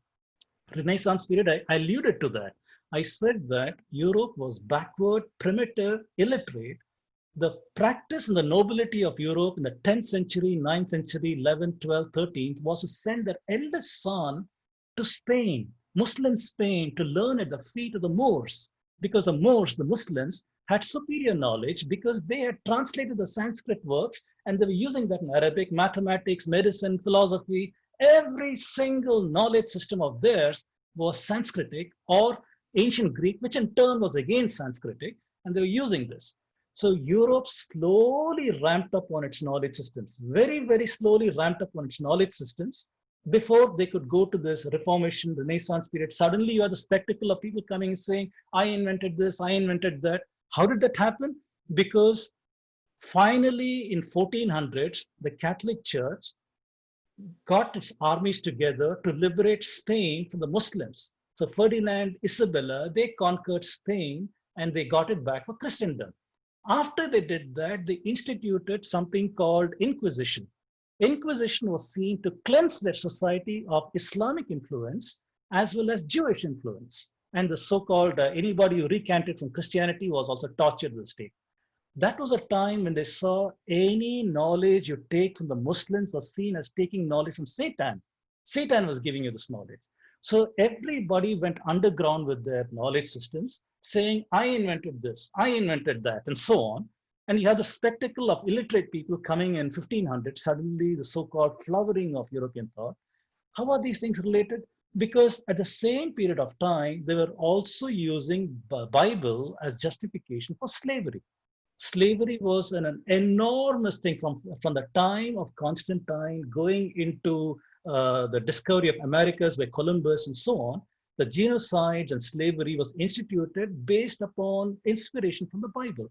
Renaissance period, I alluded to that. I said that Europe was backward, primitive, illiterate. The practice and the nobility of Europe in the 10th century, 9th century, 11th, 12th, 13th was to send their eldest son to Spain, Muslim Spain, to learn at the feet of the Moors. because the Moors, the Muslims, had superior knowledge because they had translated the Sanskrit works and they were using that in Arabic, mathematics, medicine, philosophy. Every single knowledge system of theirs was Sanskritic or ancient Greek, which in turn was again Sanskritic, and they were using this. So Europe slowly ramped up on its knowledge systems, very, very slowly ramped up on its knowledge systems before they could go to this Reformation, Renaissance period. Suddenly you have the spectacle of people coming and saying, I invented this, I invented that. How did that happen? Because finally in 1400s, the Catholic Church got its armies together to liberate Spain from the Muslims. So Ferdinand, Isabella, they conquered Spain and they got it back for Christendom. After they did that, they instituted something called Inquisition. Inquisition was seen to cleanse their society of Islamic influence as well as Jewish influence. And the so-called anybody who recanted from Christianity was also tortured to the stake. That was a time when they saw any knowledge you take from the Muslims was seen as taking knowledge from Satan. Satan was giving you this knowledge. So everybody went underground with their knowledge systems, saying, I invented this, I invented that, and so on. And you have the spectacle of illiterate people coming in 1500, suddenly the so-called flowering of European thought. How are these things related? Because at the same period of time, they were also using the Bible as justification for slavery. Slavery was an enormous thing from the time of Constantine going into the discovery of Americas by Columbus and so on. The genocides and slavery was instituted based upon inspiration from the Bible.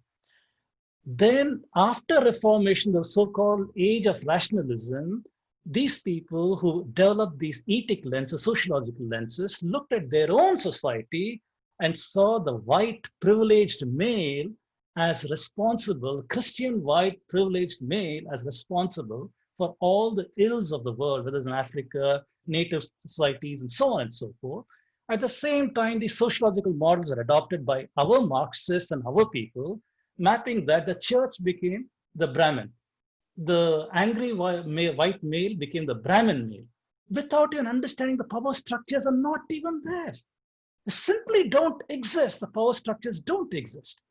Then after Reformation, the so-called age of rationalism, these people who developed these ethic lenses, sociological lenses, looked at their own society and saw the white privileged male as responsible, Christian white privileged male as responsible for all the ills of the world, whether it's in Africa, native societies, and so on and so forth. At the same time, these sociological models are adopted by our Marxists and our people, mapping that the church became the Brahmin. The angry white male became the Brahmin male. Without even understanding the power structures are not even there. They simply don't exist. The power structures don't exist.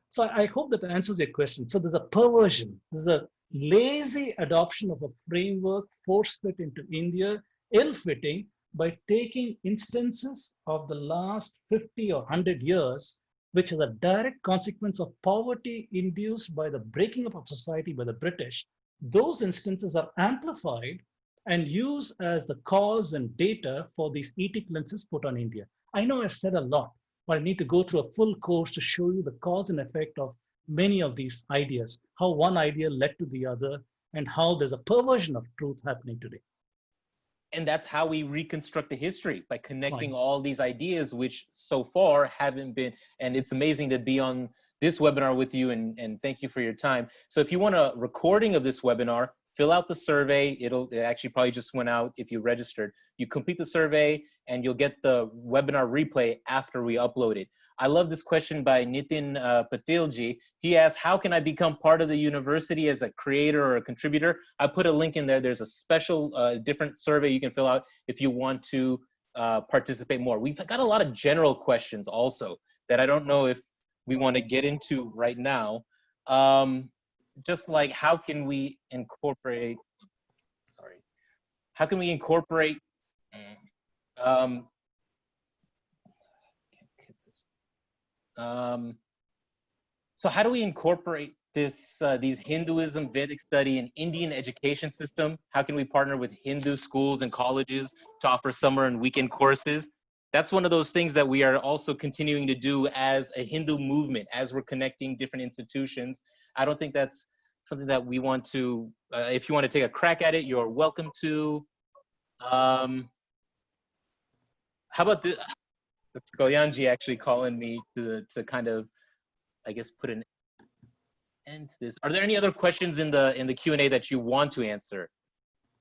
So I hope that answers your question. So there's a perversion. There's a lazy adoption of a framework force-fit into India, ill-fitting, by taking instances of the last 50 or 100 years, which is a direct consequence of poverty induced by the breaking up of society by the British. Those instances are amplified and used as the cause and data for these ethic lenses put on India. I know I've said a lot, but I need to go through a full course to show you the cause and effect of many of these ideas, how one idea led to the other, and how there's a perversion of truth happening today. And that's how we reconstruct the history, by connecting all these ideas, which so far haven't been, and it's amazing to be on this webinar with you, and thank you for your time. So if you want a recording of this webinar, fill out the survey. It actually probably just went out if you registered. You complete the survey and you'll get the webinar replay after we upload it. I love this question by Nitin Patilji. He asked, how can I become part of the university as a creator or a contributor? I put a link in there. There's a special different survey you can fill out if you want to participate more. We've got a lot of general questions also that I don't know if we want to get into right now. Just like, how can we incorporate, how can we incorporate, so how do we incorporate this, these Hinduism, Vedic study, and Indian education system? How can we partner with Hindu schools and colleges to offer summer and weekend courses? That's one of those things that we are also continuing to do as a Hindu movement, as we're connecting different institutions. I don't think that's something that we want to, if you want to take a crack at it, you're welcome to. How about this? That's Goyanji actually calling me to kind of, I guess, put an end to this. Are there any other questions in the Q&A that you want to answer,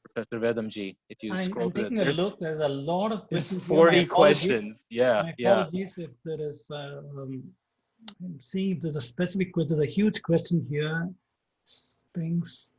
Professor Vedamji? If you scroll through it, there's a lot of questions. 40 questions. Yeah, my apologies if there is. See if there's a specific question. There's a huge question here. Springs.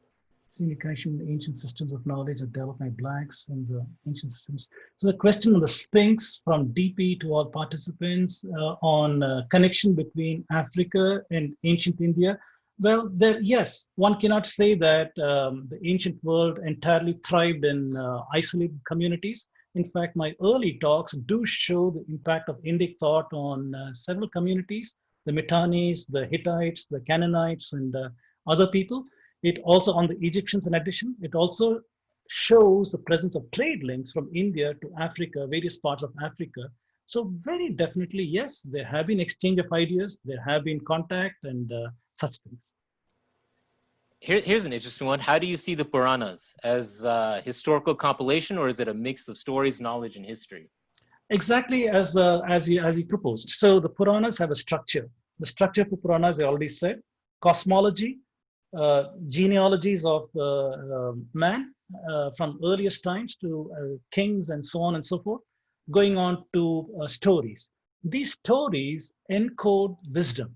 Communication, ancient systems of knowledge are developed by blacks and the ancient systems. So the question on the Sphinx from DP to all participants on connection between Africa and ancient India. Well, yes, one cannot say that the ancient world entirely thrived in isolated communities. In fact, my early talks do show the impact of Indic thought on several communities, the Mitannis, the Hittites, the Canaanites, and other people. It also, on the Egyptians in addition, it also shows the presence of trade links from India to Africa, various parts of Africa. So very definitely, yes, there have been exchange of ideas, there have been contact and such things. Here's an interesting one. How do you see the Puranas? As historical compilation, or is it a mix of stories, knowledge, and history? Exactly as you proposed. So the Puranas have a structure. The structure for Puranas, I already said, cosmology, genealogies of man from earliest times to kings and so on and so forth, going on to stories. These stories encode wisdom.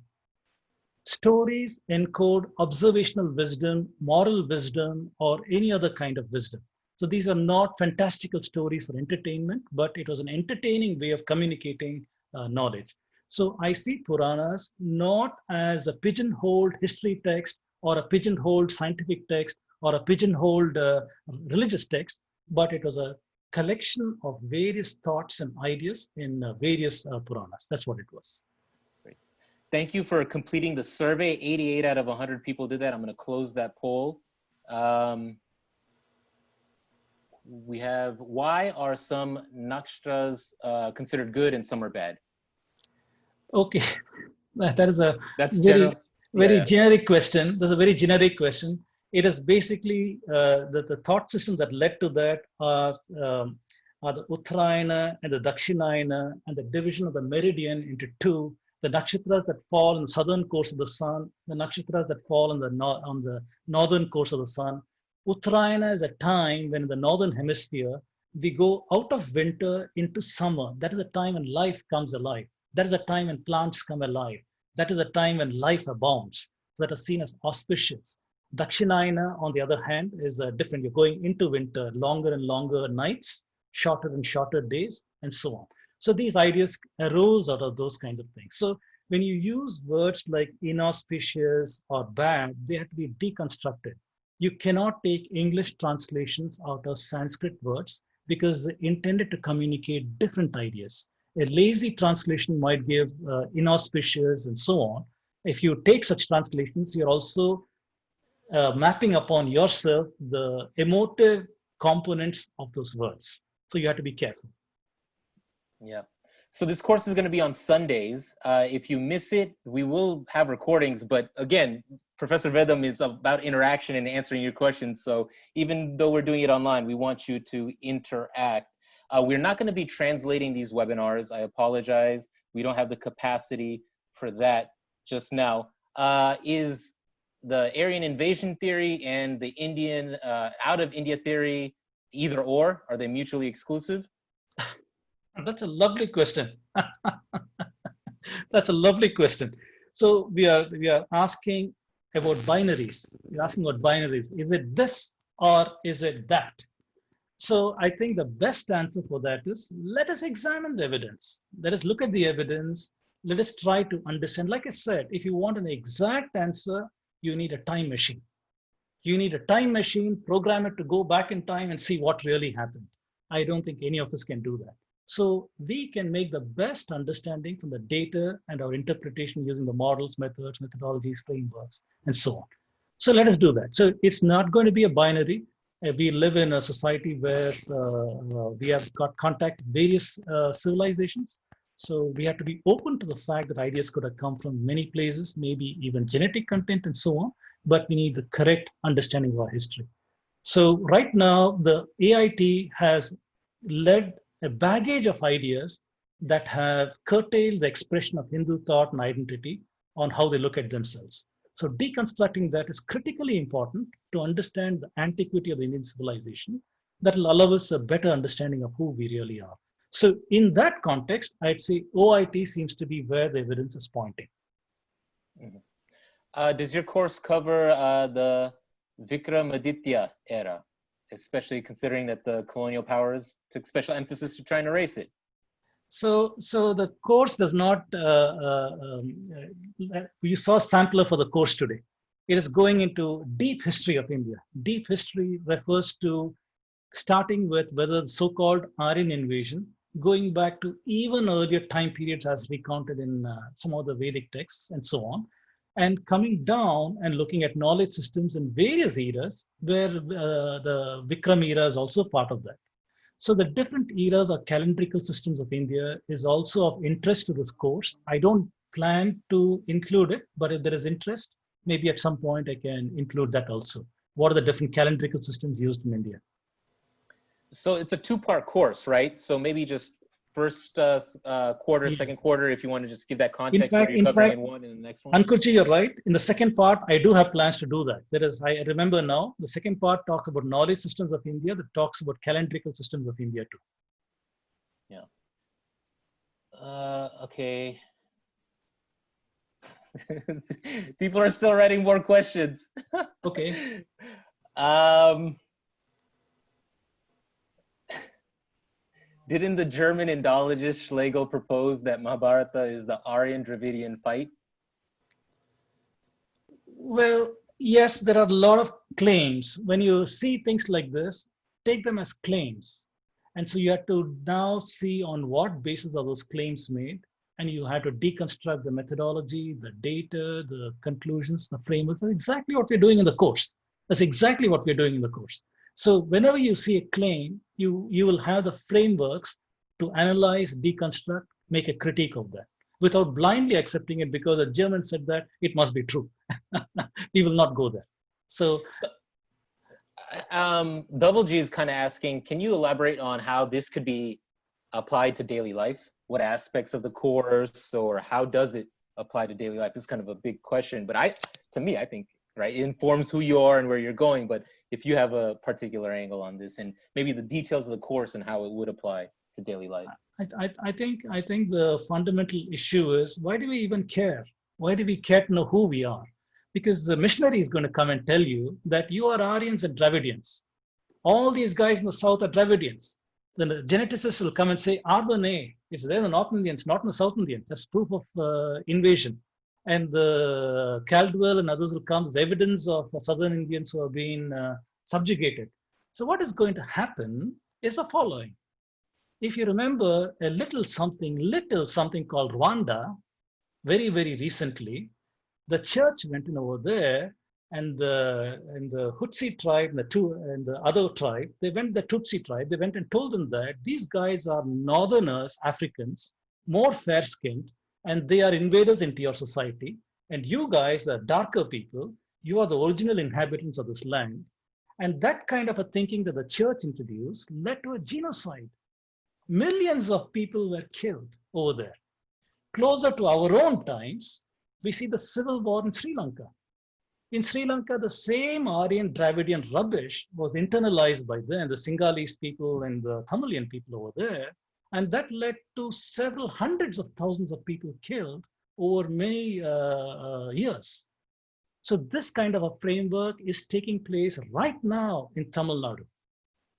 Stories encode observational wisdom, moral wisdom, or any other kind of wisdom. So these are not fantastical stories for entertainment, but it was an entertaining way of communicating knowledge. So I see Puranas not as a pigeonholed history text or a pigeonholed scientific text or a pigeonholed religious text, but it was a collection of various thoughts and ideas in various Puranas. That's what it was. Great. Thank you for completing the survey. 88 out of 100 people did that. I'm going to close that poll. We have, why are some nakshatras considered good and some are bad? Okay, that is a very Yeah. generic question. That's a very generic question. It is basically the thought systems that led to that are the Uttarayana and the Dakshinayana and the division of the meridian into two, the nakshatras that fall in the southern course of the sun, the nakshatras that fall on the northern course of the sun. Uttarayana is a time when in the northern hemisphere, we go out of winter into summer. That is a time when life comes alive. That is a time when plants come alive. That is a time when life abounds. That is seen as auspicious. Dakshinayana, on the other hand, is different. You're going into winter, longer and longer nights, shorter and shorter days, and so on. So these ideas arose out of those kinds of things. So when you use words like inauspicious or bad, they have to be deconstructed. You cannot take English translations out of Sanskrit words because they're intended to communicate different ideas. A lazy translation might give inauspicious and so on. If you take such translations, you're also mapping upon yourself the emotive components of those words. So you have to be careful. Yeah. So this course is going to be on Sundays. If you miss it, we will have recordings. But again, Professor Vedam is about interaction and answering your questions. So even though we're doing it online, we want you to interact. We're not going to be translating these webinars. I apologize. We don't have the capacity for that just now. Is the Aryan invasion theory and the Indian out of India theory either or? Are they mutually exclusive? That's a lovely question. That's a lovely question. So we are asking about binaries. We're asking about binaries. Is it this or is it that? So I think the best answer for that is, let us examine the evidence. Let us look at the evidence. Let us try to understand. Like I said, if you want an exact answer, you need a time machine. You need a time machine, program it to go back in time and see what really happened. I don't think any of us can do that. So we can make the best understanding from the data and our interpretation using the models, methods, methodologies, frameworks, and so on. So let us do that. So it's not going to be a binary. We live in a society where we have got contact with various civilizations. So we have to be open to the fact that ideas could have come from many places, maybe even genetic content and so on, but we need the correct understanding of our history. So right now, the AIT has led a baggage of ideas that have curtailed the expression of Hindu thought and identity on how they look at themselves. So deconstructing that is critically important to understand the antiquity of the Indian civilization that will allow us a better understanding of who we really are. So in that context, I'd say OIT seems to be where the evidence is pointing. Mm-hmm. Does your course cover the Vikramaditya era, especially considering that the colonial powers took special emphasis to try and erase it? So the course does not, you saw a sampler for the course today. It is going into deep history of India. Deep history refers to starting with whether the so-called Aryan invasion, going back to even earlier time periods as recounted in some of the Vedic texts and so on, and coming down and looking at knowledge systems in various eras, where the Vikram era is also part of that. So the different eras or calendrical systems of India is also of interest to this course. I don't plan to include it, but if there is interest, maybe at some point I can include that also. What are the different calendrical systems used in India? So it's a two-part course, right? So maybe just first quarter, Yes. second quarter, if you want to just give that context, what you're covering in one and the next one. Ankurji, you're right. In the second part, I do have plans to do that. There is, I remember now, the second part talks about knowledge systems of India, that talks about calendrical systems of India too. Yeah. Okay. People are still writing more questions. Okay. Didn't the German Indologist Schlegel propose that Mahabharata is the Aryan-Dravidian fight? Well, yes, there are a lot of claims. When you see things like this, take them as claims. And so you have to now see on what basis are those claims made. And you have to deconstruct the methodology, the data, the conclusions, the frameworks. That's exactly what we're doing in the course. That's exactly what we're doing in the course. So whenever you see a claim, you will have the frameworks to analyze, deconstruct, make a critique of that, without blindly accepting it because a German said that, it must be true. We will not go there. So Double G is kind of asking, can you elaborate on how this could be applied to daily life? What aspects of the course, or how does it apply to daily life? This is kind of a big question, but to me, I think, right, it informs who you are and where you're going. But if you have a particular angle on this, and maybe the details of the course and how it would apply to daily life. I think the fundamental issue is, why do we even care? Why do we care to know who we are? Because the missionary is going to come and tell you that you are Aryans and Dravidians. All these guys in the south are Dravidians. Then the geneticists will come and say, RNA, it's there in the North Indians, not in the South Indians. That's proof of invasion. And the Caldwell and others will come as evidence of Southern Indians who have been subjugated. So what is going to happen is the following. If you remember a little something called Rwanda, very, very recently, the church went in over there, and the Hutsi tribe and the other tribe, the Tutsi tribe, they went and told them that these guys are northerners, Africans, more fair-skinned, and they are invaders into your society. And you guys are darker people. You are the original inhabitants of this land. And that kind of a thinking that the church introduced led to a genocide. Millions of people were killed over there. Closer to our own times, we see the civil war in Sri Lanka. In Sri Lanka, the same Aryan Dravidian rubbish was internalized by them, the Sinhalese people and the Tamilian people over there. And that led to several hundreds of thousands of people killed over many years. So this kind of a framework is taking place right now in Tamil Nadu.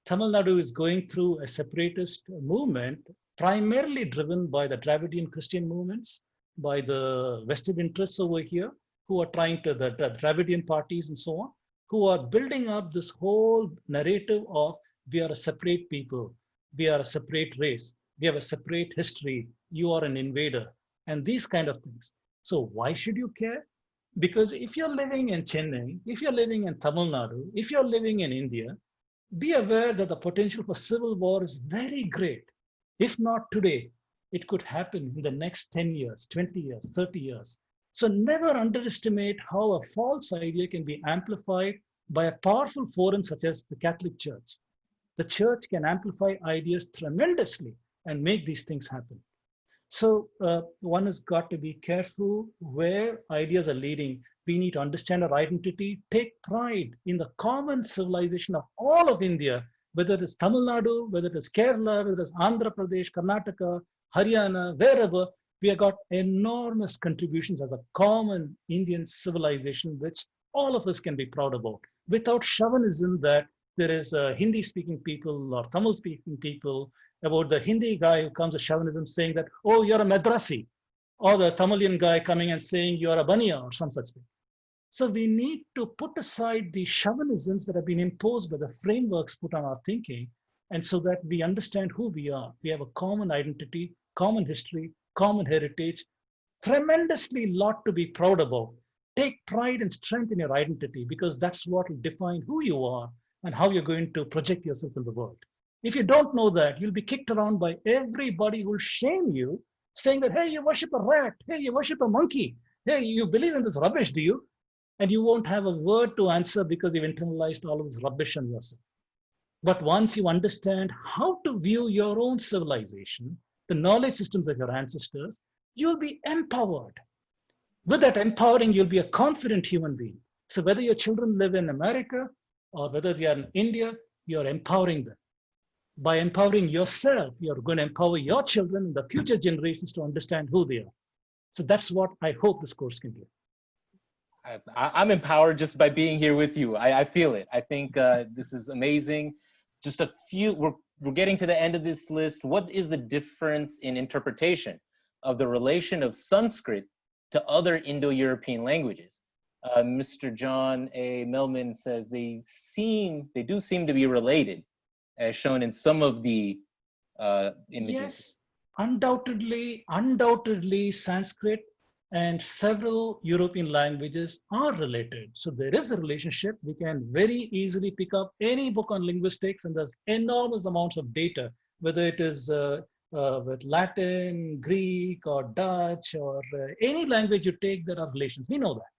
Tamil Nadu is going through a separatist movement, primarily driven by the Dravidian Christian movements, by the vested interests over here, who are trying to, the Dravidian parties and so on, who are building up this whole narrative of we are a separate people, we are a separate race, we have a separate history, you are an invader, and these kind of things. So why should you care? Because if you're living in Chennai, if you're living in Tamil Nadu, if you're living in India, be aware that the potential for civil war is very great. If not today, it could happen in the next 10 years, 20 years, 30 years. So never underestimate how a false idea can be amplified by a powerful forum such as the Catholic Church. The church can amplify ideas tremendously and make these things happen. So one has got to be careful where ideas are leading. We need to understand our identity, take pride in the common civilization of all of India, whether it is Tamil Nadu, whether it is Kerala, whether it is Andhra Pradesh, Karnataka, Haryana, wherever, we have got enormous contributions as a common Indian civilization, which all of us can be proud about. without chauvinism that there is Hindi speaking people or Tamil speaking people, about the Hindi guy who comes to chauvinism saying that, oh, you're a Madrasi, or the Tamilian guy coming and saying you're a Bania or some such thing. So we need to put aside the chauvinisms that have been imposed by the frameworks put on our thinking, and so that we understand who we are. We have a common identity, common history, common heritage, tremendously lot to be proud about. Take pride and strength in your identity, because that's what will define who you are and how you're going to project yourself in the world. If you don't know that, you'll be kicked around by everybody who will shame you, saying that, hey, you worship a rat, hey, you worship a monkey, hey, you believe in this rubbish, do you? And you won't have a word to answer because you've internalized all of this rubbish on yourself. But once you understand how to view your own civilization, the knowledge systems of your ancestors, you'll be empowered. With that empowering, you'll be a confident human being. So whether your children live in America or whether they are in India, you're empowering them. By empowering yourself, you're going to empower your children and the future generations to understand who they are. So that's what I hope this course can do. I'm empowered just by being here with you. I feel it. I think this is amazing. Just a few, we're getting to the end of this list. What is the difference in interpretation of the relation of Sanskrit to other Indo-European languages? Mr. John A. Melman says they do seem to be related, as shown in some of the images. Yes, undoubtedly, Sanskrit and several European languages are related. So there is a relationship. We can very easily pick up any book on linguistics, and there's enormous amounts of data, whether it is with Latin, Greek, or Dutch, or any language you take, there are relations. We know that.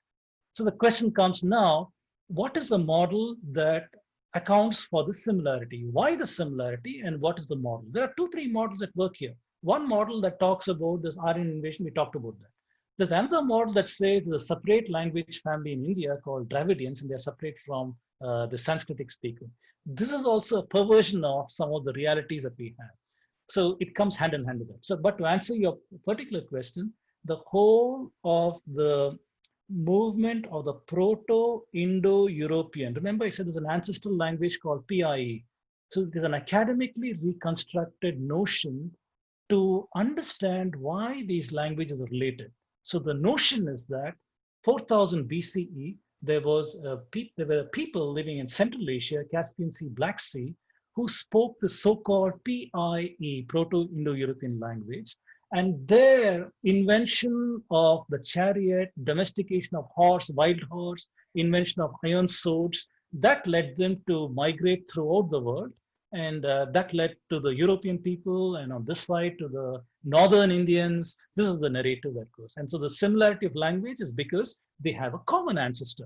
So the question comes now, what is the model that accounts for the similarity? Why the similarity, and what is the model? There are 2-3 models at work here. One model that talks about this Aryan invasion, we talked about that. There's another model that says there's a separate language family in India called Dravidians, and they're separate from the Sanskritic speaker. This is also a perversion of some of the realities that we have. So it comes hand in hand with that. So, but to answer your particular question, the whole of the movement of the Proto-Indo-European, remember I said there's an ancestral language called PIE. So there's an academically reconstructed notion to understand why these languages are related. So the notion is that 4000 BCE, there were people living in Central Asia, Caspian Sea, Black Sea, who spoke the so-called PIE, Proto-Indo-European language. And their invention of the chariot, domestication of horse, wild horse, invention of iron swords, that led them to migrate throughout the world. And that led to the European people, and on this side to the Northern Indians. This is the narrative that goes. And so the similarity of language is because they have a common ancestor.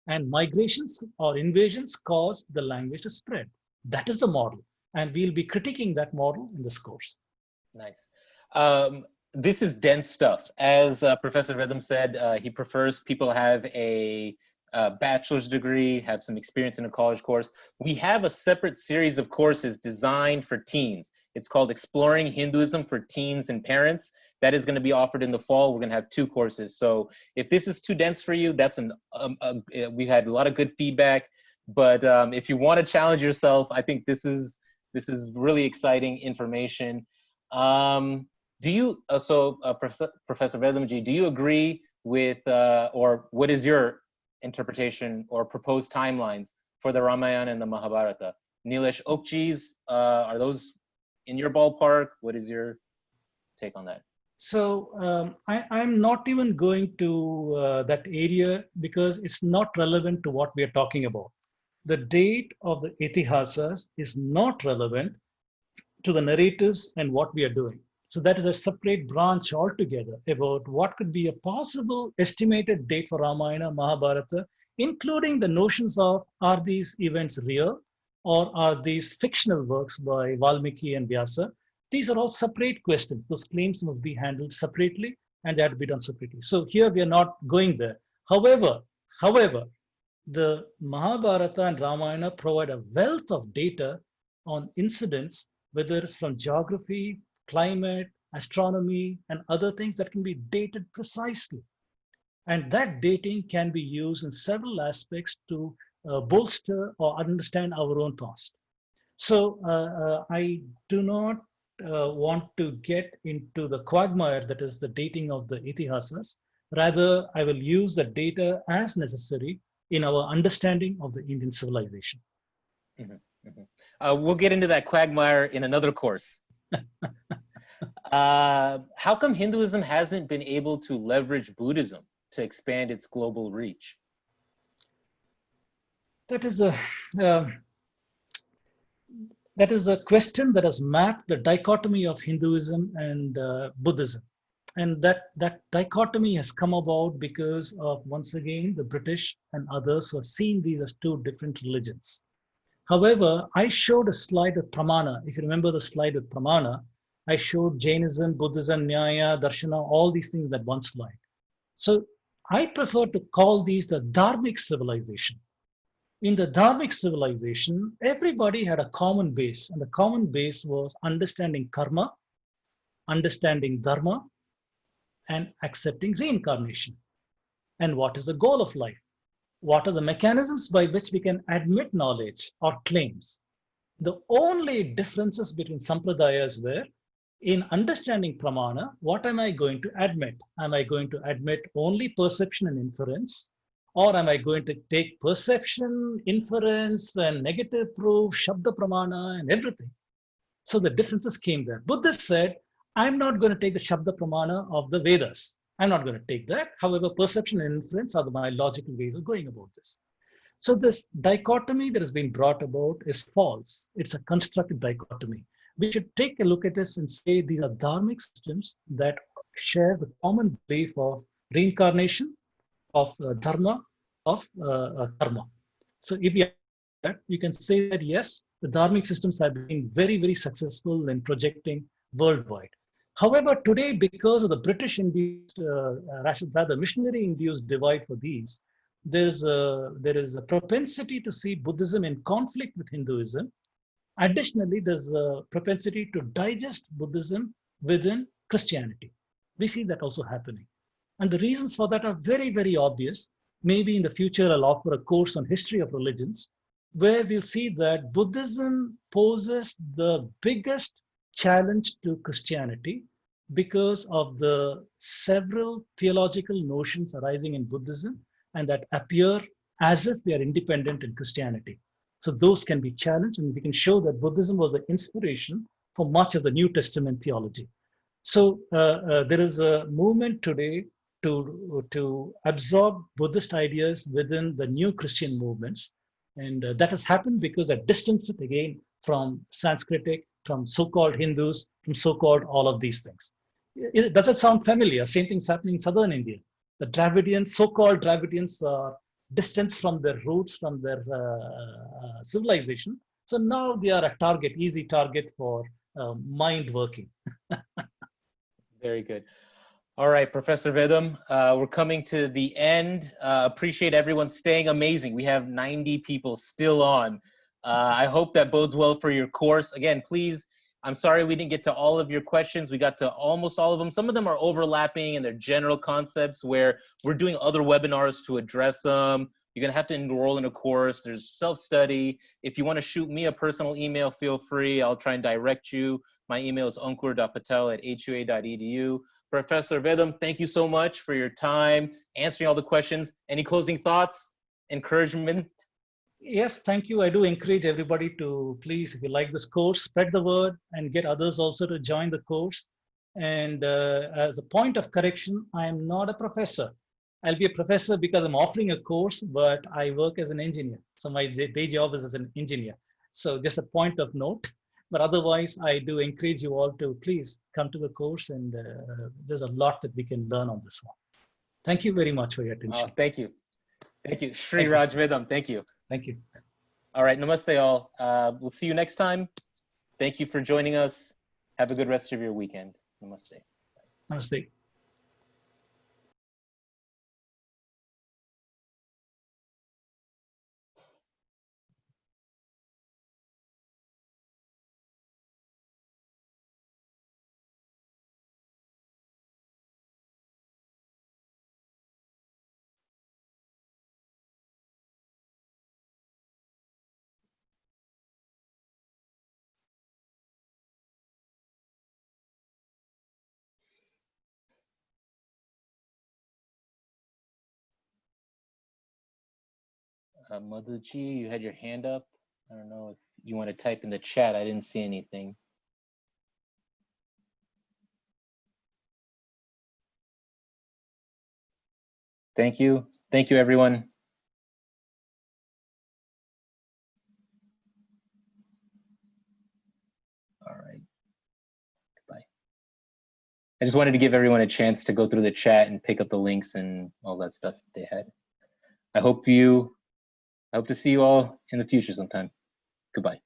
And migrations or invasions caused the language to spread. That is the model. And we'll be critiquing that model in this course. Nice. This is dense stuff. As Professor Rhythm said, he prefers people have a bachelor's degree, have some experience in a college course. We have a separate series of courses designed for teens. It's called Exploring Hinduism for Teens and Parents. That is going to be offered in the fall. We're going to have 2 courses. So if this is too dense for you, that's we've had a lot of good feedback. But if you want to challenge yourself, I think this is really exciting information. Do you, Professor Vedlamji, do you agree with, or what is your interpretation or proposed timelines for the Ramayana and the Mahabharata? Nilesh Okji's, are those in your ballpark? What is your take on that? So I'm not even going to that area because it's not relevant to what we are talking about. The date of the Itihasas is not relevant to the narratives and what we are doing. So that is a separate branch altogether about what could be a possible estimated date for Ramayana, Mahabharata, including the notions of, are these events real or are these fictional works by Valmiki and Vyasa? These are all separate questions. Those claims must be handled separately and they have to be done separately. So here we are not going there. However, the Mahabharata and Ramayana provide a wealth of data on incidents, whether it's from geography, climate, astronomy, and other things that can be dated precisely. And that dating can be used in several aspects to bolster or understand our own past. So I do not want to get into the quagmire that is the dating of the Itihasas. Rather, I will use the data as necessary in our understanding of the Indian civilization. We'll get into that quagmire in another course. How come Hinduism hasn't been able to leverage Buddhism to expand its global reach? That is a that is a question that has mapped the dichotomy of Hinduism and Buddhism. And that dichotomy has come about because of, once again, the British and others who have seen these as two different religions. However, I showed a slide with Pramana. If you remember the slide with Pramana, I showed Jainism, Buddhism, Nyaya, Darshana, all these things in that one slide. So I prefer to call these the Dharmic civilization. In the Dharmic civilization, everybody had a common base, and the common base was understanding karma, understanding dharma, and accepting reincarnation. And what is the goal of life? What are the mechanisms by which we can admit knowledge or claims? The only differences between sampradayas were in understanding pramana, what am I going to admit? Am I going to admit only perception and inference? Or am I going to take perception, inference, and negative proof, shabda pramana, and everything? So the differences came there. Buddha said, I'm not going to take the shabda pramana of the Vedas. I'm not going to take that. However, perception and inference are my logical ways of going about this. So this dichotomy that has been brought about is false. It's a constructed dichotomy. We should take a look at this and say these are dharmic systems that share the common belief of reincarnation, of dharma, of karma. So if you that, you can say that yes, the dharmic systems have been very, very successful in projecting worldwide. However, today, because of the British-induced, rather missionary-induced divide for these, there is a propensity to see Buddhism in conflict with Hinduism. Additionally, there's a propensity to digest Buddhism within Christianity. We see that also happening. And the reasons for that are very, very obvious. Maybe in the future, I'll offer a course on history of religions, where we'll see that Buddhism poses the biggest challenge to Christianity because of the several theological notions arising in Buddhism and that appear as if they are independent in Christianity. So those can be challenged, and we can show that Buddhism was the inspiration for much of the New Testament theology. So there is a movement today to absorb Buddhist ideas within the new Christian movements. And that has happened because they're distanced again from Sanskritic, from so-called Hindus, from so-called all of these things. Does it sound familiar? Same thing's happening in southern India. The Dravidians, so-called Dravidians, are distanced from their roots, from their civilization. So now they are a target, easy target for mind working. Very good. All right, Professor Vedam, we're coming to the end. Appreciate everyone staying. Amazing. We have 90 people still on. I hope that bodes well for your course. Again, please, I'm sorry we didn't get to all of your questions. We got to almost all of them. Some of them are overlapping in their general concepts where we're doing other webinars to address them. You're going to have to enroll in a course. There's self-study. If you want to shoot me a personal email, feel free. I'll try and direct you. My email is ankur.patel@hua.edu. Professor Vedam, thank you so much for your time, answering all the questions. Any closing thoughts, encouragement? Yes, thank you. I do encourage everybody to please, if you like this course, spread the word and get others also to join the course. And as a point of correction, I am not a professor. I'll be a professor because I'm offering a course, but I work as an engineer. So my day job is as an engineer. So just a point of note. But otherwise, I do encourage you all to please come to the course, and there's a lot that we can learn on this one. Thank you very much for your attention. Thank you. Thank you. Shri Raj Vedam, thank you. Thank you. All right, namaste all. We'll see you next time. Thank you for joining us. Have a good rest of your weekend. Namaste. Namaste. Madhuji, you had your hand up. I don't know if you want to type in the chat. I didn't see anything. Thank you. Thank you, everyone. All right. Goodbye. I just wanted to give everyone a chance to go through the chat and pick up the links and all that stuff if they had. I hope to see you all in the future sometime. Goodbye.